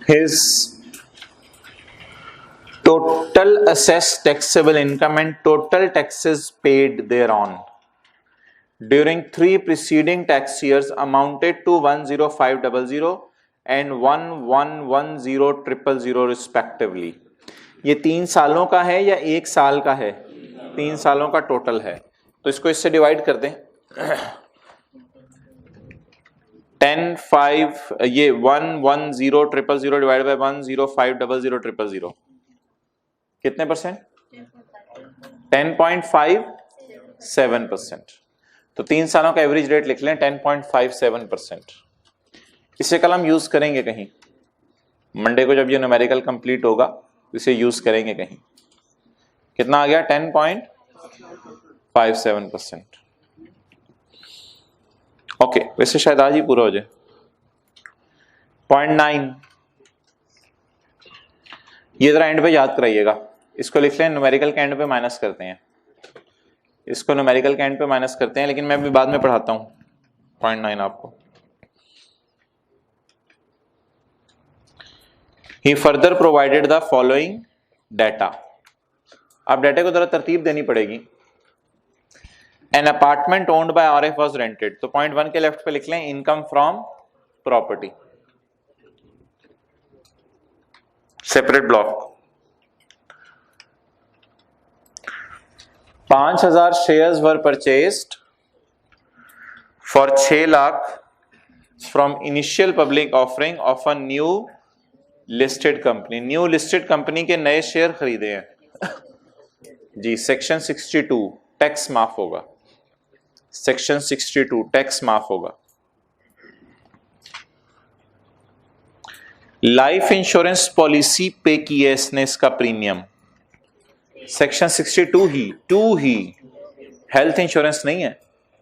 His total assessed taxable income and total taxes paid thereon during 3 preceding tax years amounted to 10500 and 1110,000 respectively। ये 3 सालों का है या 1 साल का है, 3 सालों का टोटल है, तो इसको इससे डिवाइड कर दें। 10,5 ये 110,000 डिवाइड बाय 105,000 कितने परसेंट, 10.57%। तो 3 सालों का एवरेज रेट लिख लें 10.57%। इसे कल हम यूज करेंगे कहीं, मंडे को जब ये न्यूमेरिकल कंप्लीट होगा इसे यूज करेंगे कहीं। कितना आ गया, 10.57%। ओके, वैसे शायद आज ही पूरा हो जाए। 0.9 ये जरा एंड पे याद कराइएगा, इसको लिख लें, न्यूमेरिकल के एंड पे माइनस करते हैं, इसको न्यूमेरिकल के एंड पे माइनस करते हैं, लेकिन मैं अभी बाद में पढ़ाता हूं 0.9 आपको। He further provided the following data। अब डाटा को जरा तरतीब देनी पड़ेगी। An apartment owned by RF was rented, तो 0.1 के लेफ्ट पे लिख लें income from property, separate block. 5,000 shares were purchased for 6 lakh from initial public offering of a new listed company. New listed company के नए शेयर खरीदे हैं जी। सेक्शन 62 टैक्स माफ होगा। सेक्शन 62 टैक्स माफ होगा। लाइफ इंश्योरेंस पॉलिसी पे की है इसने, इसका प्रीमियम सेक्शन 62 ही हेल्थ इंश्योरेंस नहीं है,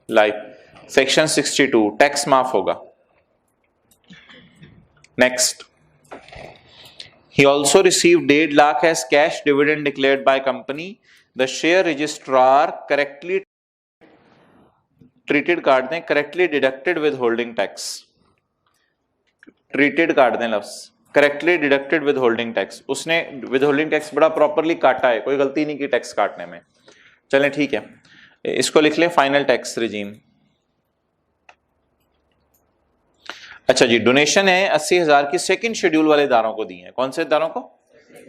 लाइफ। सेक्शन 62 टैक्स माफ होगा। Next, he also received 1.5 lakh as cash dividend declared by company. The share registrar correctly treated काट दें, correctly deducted withholding tax। treated काट दें लफ्ज, correctly deducted withholding tax। उसने withholding tax बड़ा प्रॉपरली काटा है, कोई गलती नहीं की टैक्स काटने में। चलें ठीक है, इसको लिख लें फाइनल टैक्स रिजीम। अच्छा जी, डोनेशन है 80,000 की सेकंड शेड्यूल वाले इदारों को दी है। कौन से इदारों को?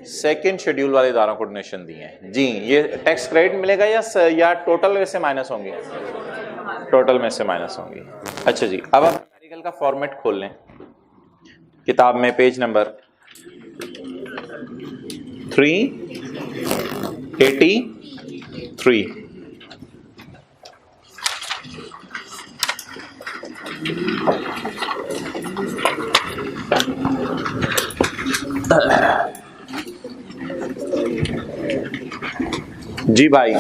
सेकंड शेड्यूल वाले इदारों को डोनेशन दी है जी। ये टैक्स क्रेडिट मिलेगा या टोटल में से माइनस होंगे? टोटल में से माइनस होंगी। अच्छा जी, अब आप न्यूमेरिकल का फॉर्मेट खोल लें किताब में, पेज नंबर 383। जी भाई,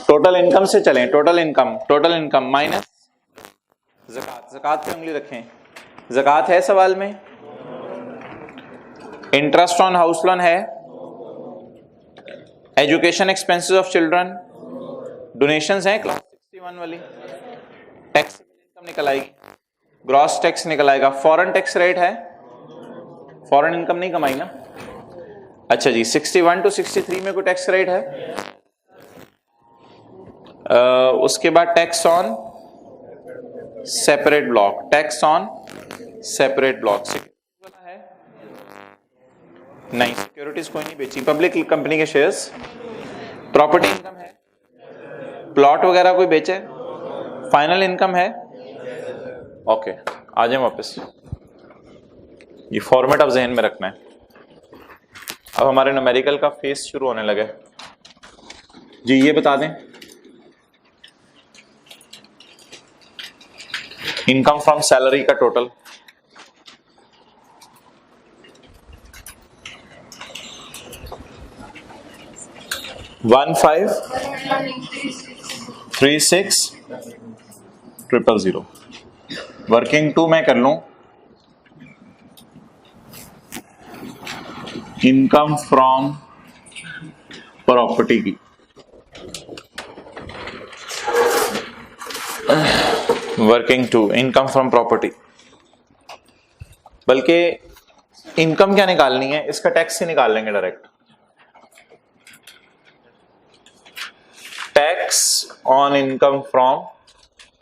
टोटल इनकम से चलें। टोटल इनकम माइनस ज़कात। ज़कात पे उंगली रखें। ज़कात है सवाल में? इंटरेस्ट ऑन हाउस लोन है? Education expenses of children, donations हैं क्लास 61 वाली। टैक्स इनकम निकल आएगी, ग्रॉस टैक्स निकल आएगा। फॉरेन टैक्स रेट है? फॉरेन इनकम नहीं कमाई ना। अच्छा जी, 61 to 63 में कोई टैक्स रेट है? उसके बाद tax on separate block, tax on separate block वाला है? नहीं, सिक्योरिटीज कोई नहीं बेची, पब्लिक कंपनी के शेयर्स। प्रॉपर्टी इनकम है? प्लॉट वगैरह कोई बेचे? फाइनल इनकम है? ओके, आ जाए वापस। ये फॉर्मेट अब जहन में रखना है। अब हमारे न्यूमेरिकल का फेस शुरू होने लगे जी। ये बता दें, इनकम फ्रॉम सैलरी का टोटल 1536,000। वर्किंग 2 मैं कर लूं, इनकम फ्रॉम प्रॉपर्टी की वर्किंग 2 इनकम फ्रॉम प्रॉपर्टी। बल्कि इनकम क्या निकालनी है, इसका टैक्स ही निकाल लेंगे direct. Tax on income from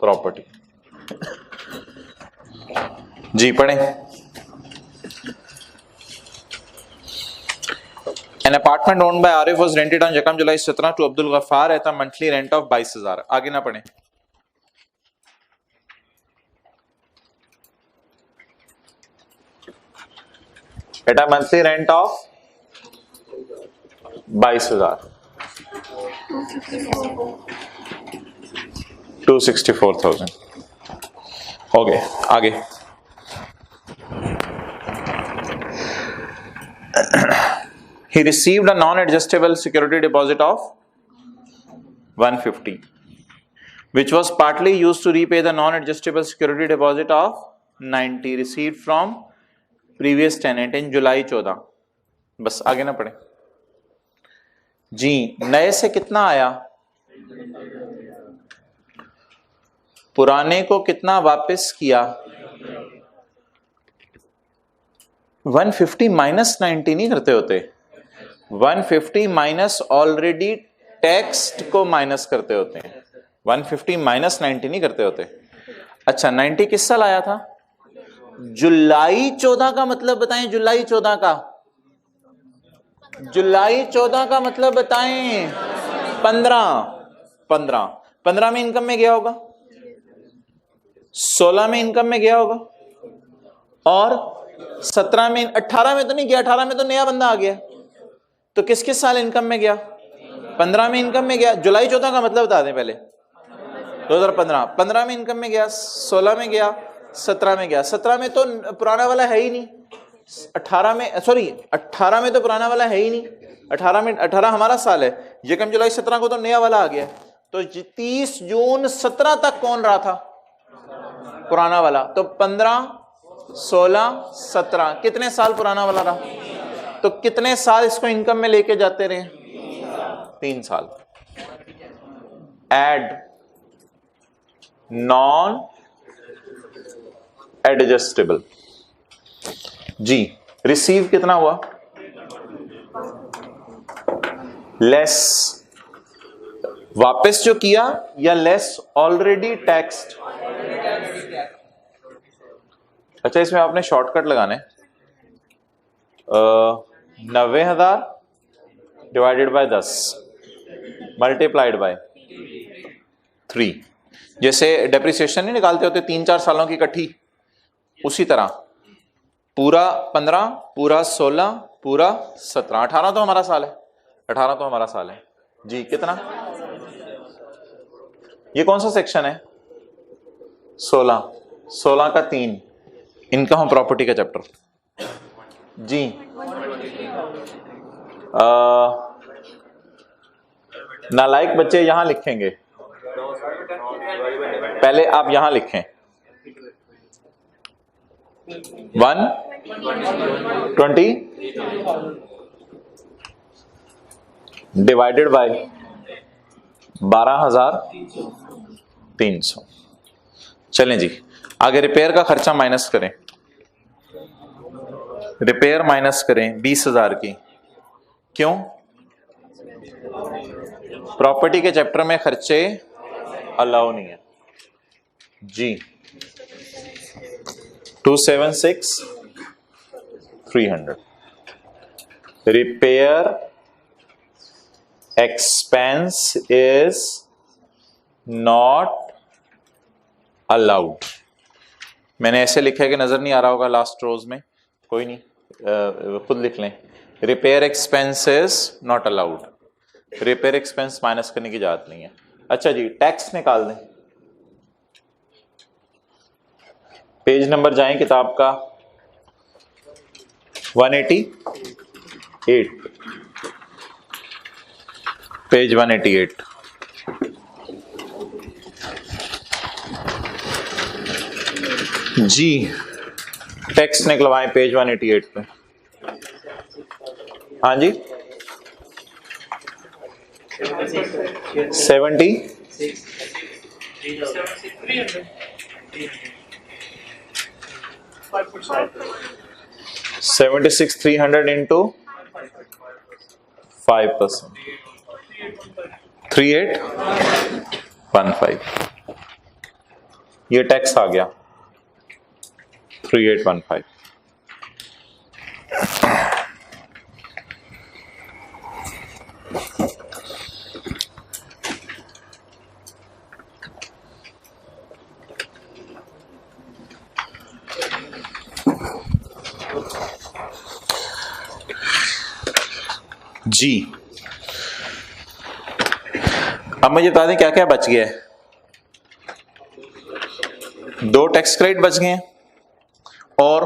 property जी। पढ़ें। An apartment owned by Arif was rented on Jakam July 17 to Abdul Ghaffar at a monthly rent of 22,000। आगे ना पढ़ें। At a monthly rent of 22,000, 264,000 हो गए। आगे he received a non-adjustable security deposit of 150, which was partly used to repay the non-adjustable security deposit of 90 received from previous tenant in July 14। बस आगे ना पढ़े जी। नए से कितना आया? पुराने को कितना वापस किया? 150 माइनस 90 नहीं करते होते, 150 माइनस ऑलरेडी टैक्स्ड को माइनस करते होते हैं। 150 माइनस 90 नहीं करते होते। अच्छा, 90 किस साल आया था? जुलाई 14 का मतलब बताएं। जुलाई 14 का, जुलाई 14 का मतलब बताएं। 15 में इनकम में गया होगा। 16 में इनकम में गया होगा, और 17 में, 18 में तो नहीं गया, 18 में तो नया बंदा आ गया। तो किस किस साल इनकम में गया? 15 में इनकम में गया। जुलाई 14 का मतलब बता दें पहले। 2015, 15 में इनकम में गया, 16 में गया, 17 में गया। 17 में तो पुराना वाला है ही नहीं, 18 में, सॉरी 18 में तो पुराना वाला है ही नहीं। 18 में, 18 हमारा साल है, यकम जुलाई 17 को तो नया वाला आ गया। तो 30 जून 17 तक कौन रहा था? पुराना वाला। तो 15, 16, 17, कितने साल पुराना वाला रहा? तो कितने साल इसको इनकम में लेके जाते रहे? 3 साल। एड नॉन एडजस्टेबल जी। रिसीव कितना हुआ? लेस वापस जो किया, या लेस ऑलरेडी टैक्स्ड? अच्छा, इसमें आपने शॉर्टकट लगाने, 90,000 डिवाइडेड बाय 10 मल्टीप्लाइड बाय 3। जैसे डेप्रिसिएशन नहीं निकालते होते 3-4 सालों की इकट्ठी, उसी तरह पूरा 15, पूरा 16, पूरा 17, 18 तो हमारा साल है, 18 तो हमारा साल है जी। कितना? ये कौन सा सेक्शन है? 16 का 3, इनकम और प्रॉपर्टी का चैप्टर जी। नालायक बच्चे यहां लिखेंगे, पहले आप यहां लिखें 120 डिवाइडेड बाय 12,300। चलें जी, आगे रिपेयर का खर्चा माइनस करें। रिपेयर माइनस करें 20,000 की। क्यों? प्रॉपर्टी के चैप्टर में खर्चे अलाउ नहीं है जी। 276,300 repair expense is not allowed. मैंने ऐसे लिखा है कि नजर नहीं आ रहा होगा लास्ट रोज में, कोई नहीं, खुद लिख लें। Repair expense is not allowed, repair expense minus करने की जरूरत नहीं है। अच्छा जी, टैक्स निकाल दें। पेज नंबर जाएं किताब का 188, पेज 188। जी, टैक्स निकलवाएं पेज 188 पे। हाँ जी, 76,300 इंटू 5%, 3815। ये टैक्स आ गया 3815। जी, अब मुझे बता दें क्या क्या बच गया है। 2 टैक्स क्रेडिट बच गए हैं, और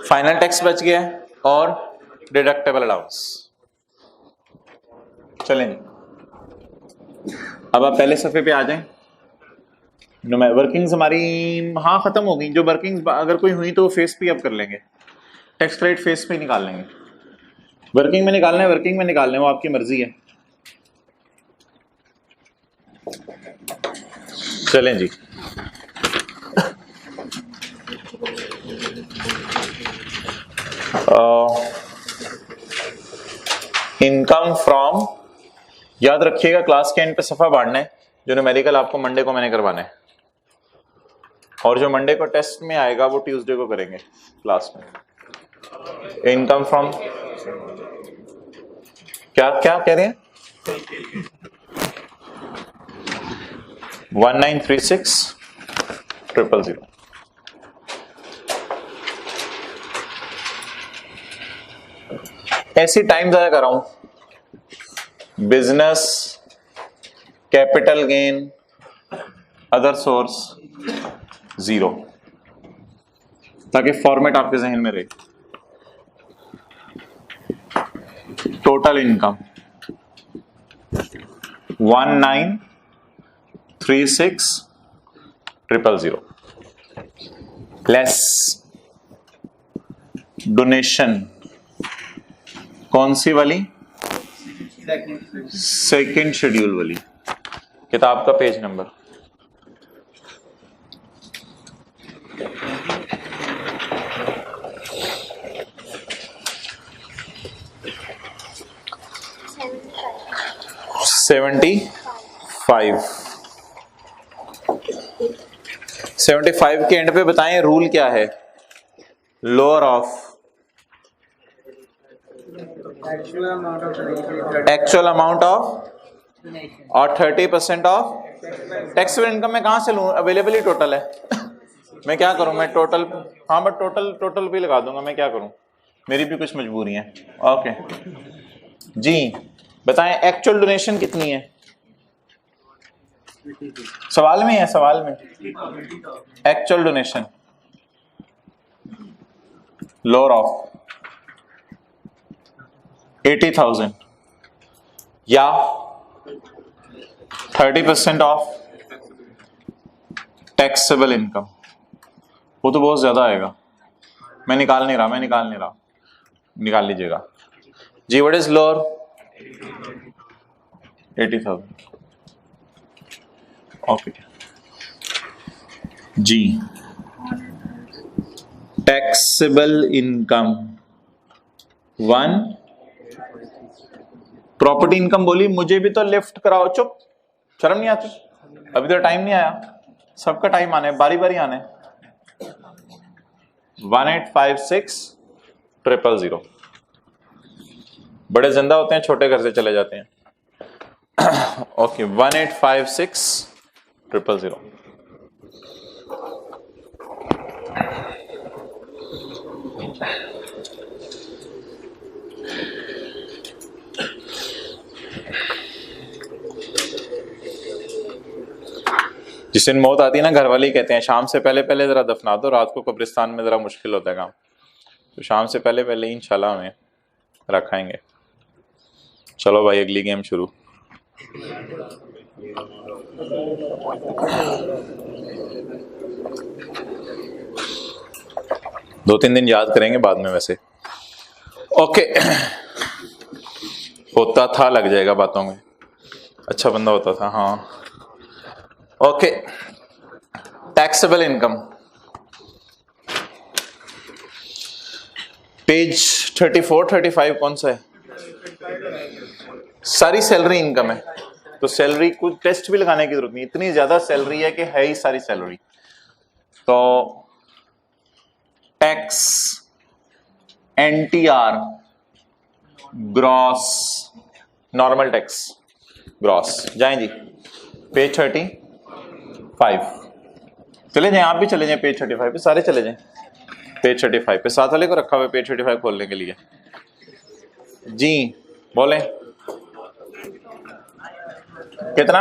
फाइनल टैक्स बच गया है, और डिडक्टेबल अलाउंस। चलें, अब आप पहले सफे पे आ जाएं। वर्किंग्स हमारी हाँ खत्म हो गई। जो वर्किंग्स अगर कोई हुई तो फेस पे अब कर लेंगे। टैक्स क्रेडिट फेस पे निकाल लेंगे। वर्किंग में निकालना है, वर्किंग में निकालना है, वो आपकी मर्जी है। चलें जी, इनकम फ्रॉम, याद रखिएगा क्लास के एंड पे सफा बांटना है। जो न्यूमेरिकल आपको मंडे को मैंने करवाना है, और जो मंडे को टेस्ट में आएगा वो ट्यूसडे को करेंगे क्लास में। इनकम फ्रॉम, क्या क्या कह रहे हैं? 1936,000. ऐसी टाइम ज़ाया कर रहा हूं, business, capital gain, other source 0, ताकि फॉर्मेट आपके जहन में रहे। टोटल इनकम 1936,000 लेस डोनेशन, कौन सी वाली? सेकंड शेड्यूल वाली। किताब का पेज नंबर 75 के एंड पे बताएं रूल क्या है। Lower of actual amount of और 30% ऑफ टैक्सेबल इनकम। में कहां से लूं? अवेलेबल ही टोटल है। मैं क्या करूं? मैं टोटल, हाँ बट टोटल भी लगा दूंगा। मैं क्या करूं, मेरी भी कुछ मजबूरी है। ओके जी, बताएं एक्चुअल डोनेशन कितनी है? सवाल में है, सवाल में एक्चुअल डोनेशन लोअर ऑफ 80,000 या 30% ऑफ टैक्सेबल इनकम। वो तो बहुत ज्यादा आएगा, मैं निकाल नहीं रहा, निकाल लीजिएगा जी। What is lower? 80,000। ओके जी, टैक्सेबल इनकम 1, प्रॉपर्टी इनकम बोली मुझे भी तो लिफ्ट कराओ। चुप, शर्म नहीं आती? अभी तो टाइम नहीं आया, सबका टाइम आने, बारी बारी आने। 1856,000। बड़े जिंदा होते हैं, छोटे घर से चले जाते हैं। ओके 1856,000। जिस दिन मौत आती है ना, घर वाले ही कहते हैं शाम से पहले पहले जरा दफना दो, रात को कब्रिस्तान में जरा मुश्किल होता है काम, तो शाम से पहले पहले ही इंशाल्लाह हमें रखाएंगे। चलो भाई, अगली गेम शुरू। दो तीन दिन याद करेंगे बाद में वैसे। ओके, होता था, लग जाएगा बातों में, अच्छा बंदा होता था। हाँ ओके, टैक्सेबल इनकम पेज 34 35 कौन सा है? सारी सैलरी इनकम है, तो सैलरी कुछ टेस्ट भी लगाने की जरूरत नहीं, इतनी ज्यादा सैलरी है कि है ही सारी सैलरी। तो tax NTR gross, normal tax gross. जाएं जी पेज 35, चले जाएं, आप भी चले जाएं पेज 35 पे, सारे चले जाएं पेज 35 पे। साथ वाले को रखा हुआ पेज 35 खोलने के लिए जी। बोलें कितना?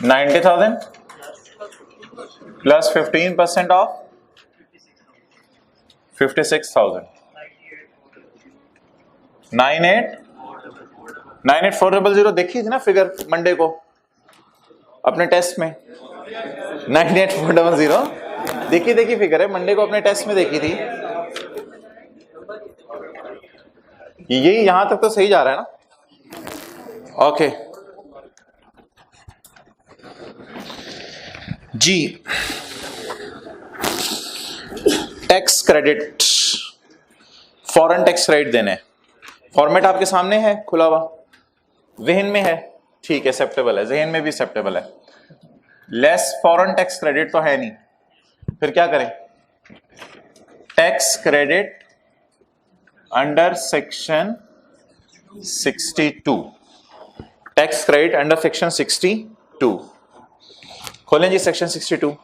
90,000 प्लस 15% ऑफ 56,000। 98,400 देखी थी ना फिगर मंडे को अपने टेस्ट में। 98,400 देखी फिगर है, मंडे को अपने टेस्ट में देखी थी। यही यहां तक तो सही जा रहा है ना? ओके जी, tax credit, foreign tax credit देने। फॉर्मेट आपके सामने है खुला हुआ, जहन में है, ठीक है, एक्सेप्टेबल है, जहन में भी एक्सेप्टेबल है। लेस फॉरेन टैक्स क्रेडिट तो है नहीं, फिर क्या करें? Tax credit under section 62, tax credit under section 62 खोलें जी सेक्शन 62।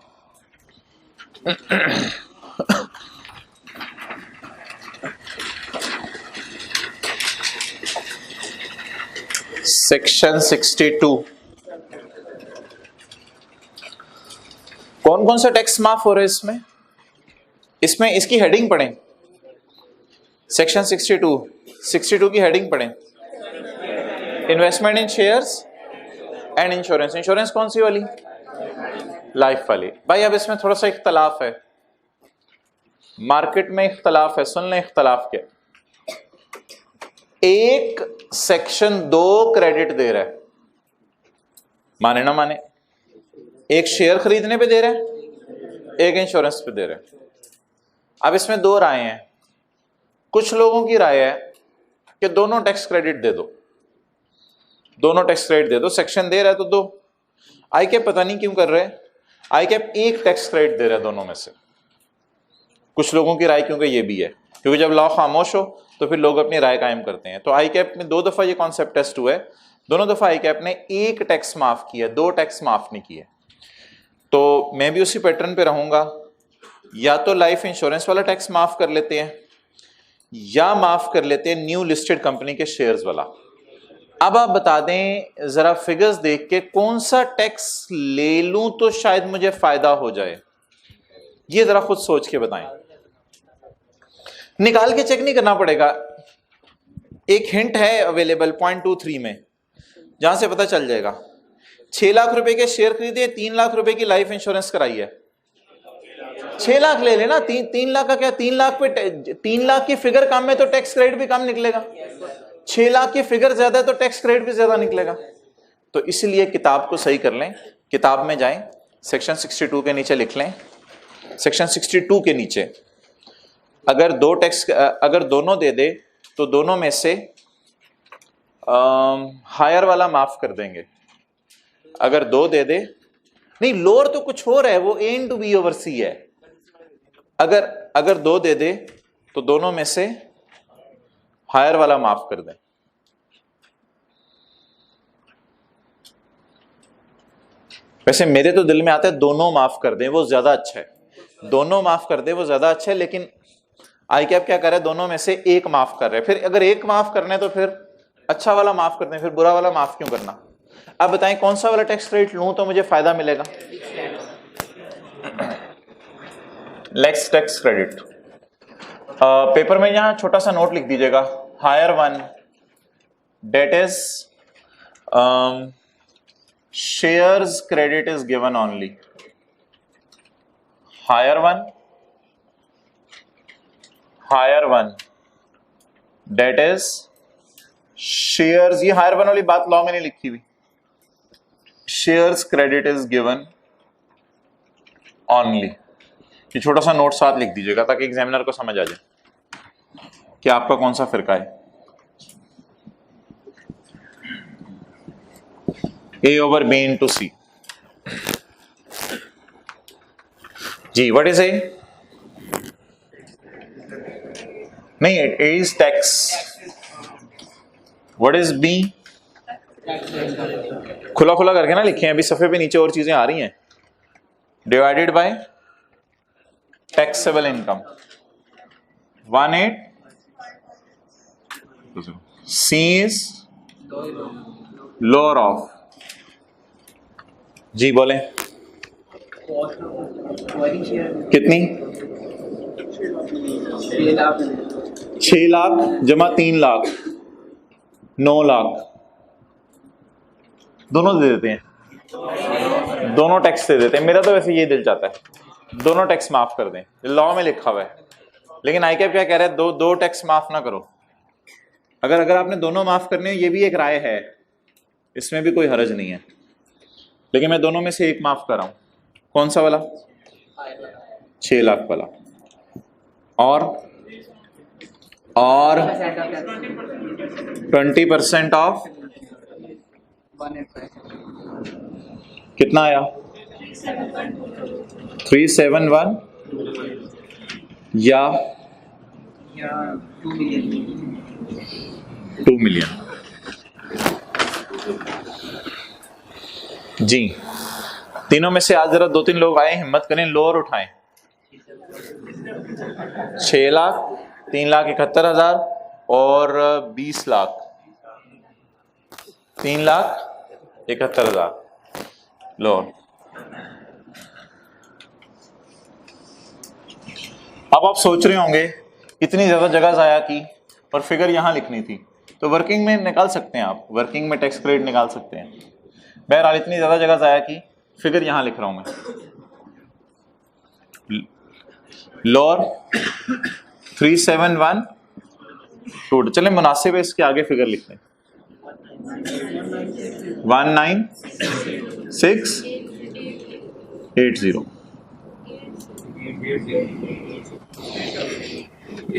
सेक्शन 62 कौन कौन सा टैक्स माफ हो रहा है इसमें? इसमें इसकी हेडिंग पढ़ें, सेक्शन 62 की हेडिंग पढ़ें, investment in shares and insurance. Insurance कौन सी वाली? लाइफ वाली। भाई अब इसमें थोड़ा सा इख्तलाफ है, मार्केट में इख्तलाफ है, सुन लें इख्तलाफ क्या। एक सेक्शन 2 क्रेडिट दे रहा है, माने ना माने, एक शेयर खरीदने पे दे रहा है, एक इंश्योरेंस पे दे रहा है। अब इसमें दो राय हैं। कुछ लोगों की राय है कि दोनों टैक्स क्रेडिट दे दो, दोनों टैक्स क्रेडिट दे दो, सेक्शन दे रहा है तो दो। आई कैप पता नहीं क्यों कर रहे हैं, आई कैप एक टैक्स क्रेडिट दे रहा है दोनों में से। कुछ लोगों की राय क्योंकि ये भी है, क्योंकि जब लॉ खामोश हो तो फिर लोग अपनी राय कायम करते हैं। तो आई कैप में 2 दफा ये कॉन्सेप्ट टेस्ट हुआ है, दोनों दफा आई कैप ने एक टैक्स माफ किया, 2 टैक्स माफ नहीं किए। तो मैं भी उसी पैटर्न पे रहूंगा, या तो लाइफ इंश्योरेंस वाला टैक्स माफ कर लेते हैं या माफ कर लेते हैं न्यू लिस्टेड कंपनी के शेयर्स वाला। अब आप बता दें जरा फिगर्स देख के कौन सा टैक्स ले लूं तो शायद मुझे फायदा हो जाए, ये जरा खुद सोच के बताएं। निकाल के चेक नहीं करना पड़ेगा, एक हिंट है अवेलेबल 0.23 में, जहां से पता चल जाएगा। 6 लाख रुपए के शेयर खरीदे, 3 लाख रुपए की लाइफ इंश्योरेंस कराई है, 6 लाख ले लेना। 3 लाख का क्या, 3 लाख पे 3 लाख की फिगर कम है तो टैक्स क्रेडिट भी कम निकलेगा, 6 लाख की फिगर ज्यादा है तो टैक्स क्रेडिट भी ज्यादा निकलेगा। तो इसलिए किताब को सही कर लें, किताब में जाएं, सेक्शन 62 के नीचे लिख लें, सेक्शन 62 के नीचे अगर अगर दोनों दे दे तो दोनों में से हायर वाला माफ कर देंगे। अगर 2 दे दे, नहीं लोअर तो कुछ और है, वो ए इंटू बी ओवर सी है। अगर 2 दे दे तो दोनों में से हायर वाला माफ कर दें। वैसे मेरे तो दिल में आता है दोनों माफ कर दें, वो ज्यादा अच्छा है, दोनों माफ कर दें वो ज्यादा अच्छा है। लेकिन आई कैप क्या कर रहा है, दोनों में से एक माफ कर रहे हैं। फिर अगर एक माफ करना है तो फिर अच्छा वाला माफ कर दें, फिर बुरा वाला माफ क्यों करना। अब बताएं कौन सा वाला टैक्स क्रेडिट लूं तो मुझे फायदा मिलेगा। लेक्स टैक्स क्रेडिट, पेपर में यहां छोटा सा नोट लिख दीजिएगा, higher one date is shares credit is given only. Higher one date is shares, ये हायर वन वाली बात लॉ में नहीं लिखी हुई, shares credit is given only. ये छोटा सा नोट साथ लिख दीजिएगा ताकि एग्जामिनर को समझ आ जाए कि आपका कौन सा फिरका है। A over B into C। Ji what is A? नहीं, A is tax। What is B? खुला खुला करके ना लिखे हैं, अभी सफे पे नीचे और चीजें आ रही हैं। Divided by taxable income 18। C is lower of. जी बोलें कितनी? 6 लाख जमा 3 लाख 9 लाख, दोनों दे देते हैं, दोनों टैक्स दे देते हैं। मेरा तो वैसे ये दिल चाहता है दोनों टैक्स माफ कर दें, लॉ में लिखा हुआ है। लेकिन आई कैप क्या कह रहा है, दो टैक्स माफ ना करो। अगर आपने दोनों माफ करने हो, ये भी एक राय है, इसमें भी कोई हर्ज नहीं है, लेकिन मैं दोनों में से एक माफ कर रहा हूं। कौन सा वाला? 6 लाख वाला। और 20% ऑफ कितना आया? 371 या 2 मिलियन। जी तीनों में से आज जरा 2-3 लोग आए, हिम्मत करें, लोअर उठाएं। 6 लाख, 3,71,000 और 20 लाख, 3,71,000 लोअर। अब आप सोच रहे होंगे इतनी ज्यादा जगह जाया की और फिगर यहां लिखनी थी, तो वर्किंग में निकाल सकते हैं आप, वर्किंग में टैक्स क्रेडिट निकाल सकते हैं। बहरहाल इतनी ज्यादा जगह जाया की, फिगर यहां लिख रहा हूं मैं। लोअर 3,712, चले मुनासिब है इसके आगे फिगर लिख लें। 196,80।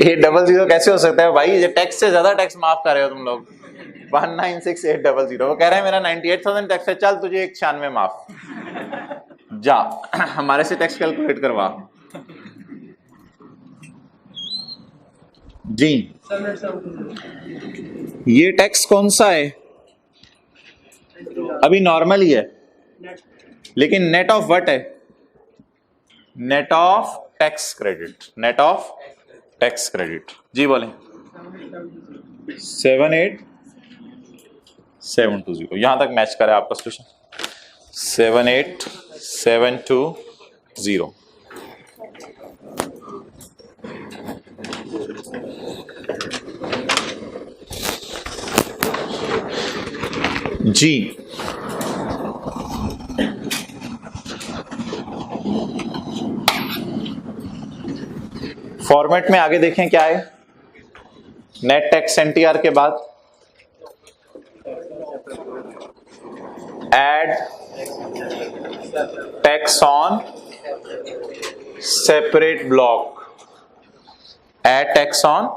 800 कैसे हो सकता है भाई, ये टैक्स से ज्यादा टैक्स माफ कर रहे हो तुम लोग। 196,800, वो कह रहे हैं मेरा 98,000 टैक्स है, चल तुझे 91 माफ, जा हमारे से टैक्स कैलकुलेट करवा। जी ये टैक्स कौन सा है? अभी नॉर्मल ही है, लेकिन नेट ऑफ व्हाट है? Net of tax credit, net of tax credit. जी बोलें। 78720, यहां तक मैच करे आपका सोल्यूशन। 78720। जी फॉर्मेट में आगे देखें क्या है। नेट टैक्स एनटीआर के बाद add tax on separate block, add tax on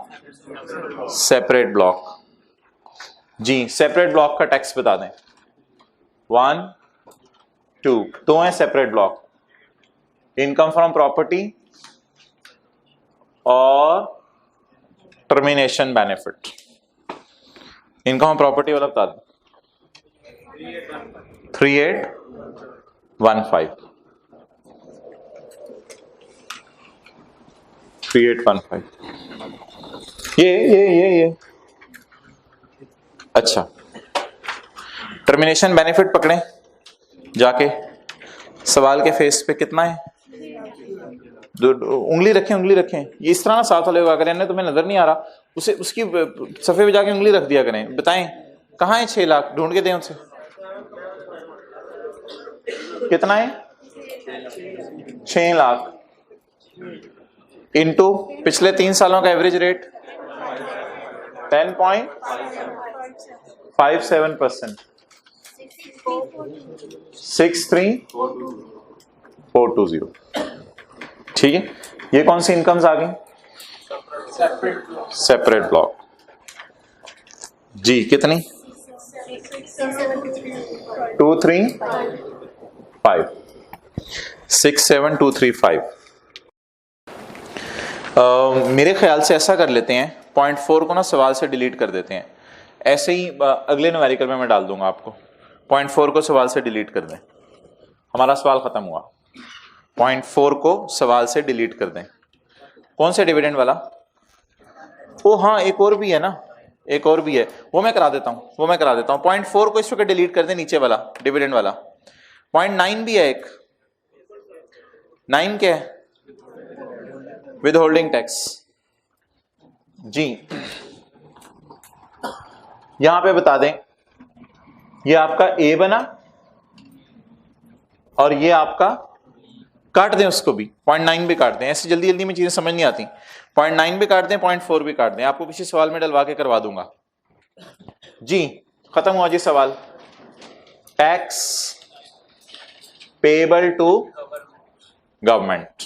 separate block. जी सेपरेट ब्लॉक का टैक्स बता दें। 1 2 दो है separate block, income from property और टर्मिनेशन बेनिफिट। इनकम प्रॉपर्टी वाला बता दें। 3815, 3815। ये अच्छा, टर्मिनेशन बेनिफिट पकड़ें जाके, सवाल के फेस पे कितना है? उंगली रखें, उंगली रखें। ये इस तरह ना साथ वाले करें, तुम्हें नजर नहीं आ रहा, उसे उसकी सफे पे जाके उंगली रख दिया करें। बताएं कहाँ है 6 लाख, ढूंढ के दें उनसे। कितना है? 6 लाख इनटू पिछले 3 सालों का एवरेज रेट 10.57%, 63420। ठीक है, ये कौन सी इनकम्स आ गई? Separate block. जी कितनी? 235, 67235। मेरे ख्याल से ऐसा कर लेते हैं, 0.4 को ना सवाल से डिलीट कर देते हैं। ऐसे ही अगले न्यूमेरिकल में मैं डाल दूंगा आपको। 0.4 को सवाल से डिलीट कर दें, हमारा सवाल खत्म हुआ। 0.4 को सवाल से डिलीट कर दें। कौन से डिविडेंड वाला? ओ हाँ, एक और भी है ना, एक और भी है, वो मैं करा देता हूँ, 0.4 को इस वक्त डिलीट कर दें, नीचे वाला डिविडेंड वाला। 0.9 भी है एक, 9 क्या है? With holding tax. जी यहां पे बता दें, ये आपका ए बना और ये आपका, काट दें उसको भी, 0.9 भी काट दें। ऐसे जल्दी जल्दी में चीजें समझ नहीं आती। 0.9 भी काट दें, 0.4 भी काट दें, आपको किसी सवाल में डलवा के करवा दूंगा। जी खत्म हुआ जी सवाल। टैक्स पेबल टू गवर्नमेंट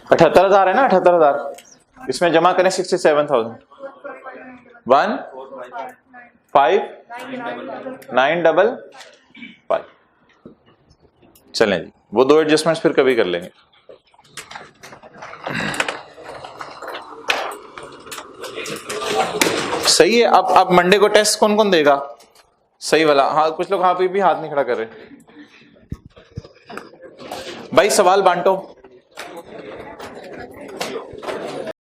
78,000 है ना, 78,000। इसमें जमा करें 67,000। 15955। चलें जी, वो दो एडजस्टमेंट्स फिर कभी कर लेंगे। सही है। अब मंडे को टेस्ट कौन कौन देगा? सही वाला। हाँ कुछ लोग हाँ भी हाथ नहीं खड़ा कर रहे। भाई सवाल बांटो।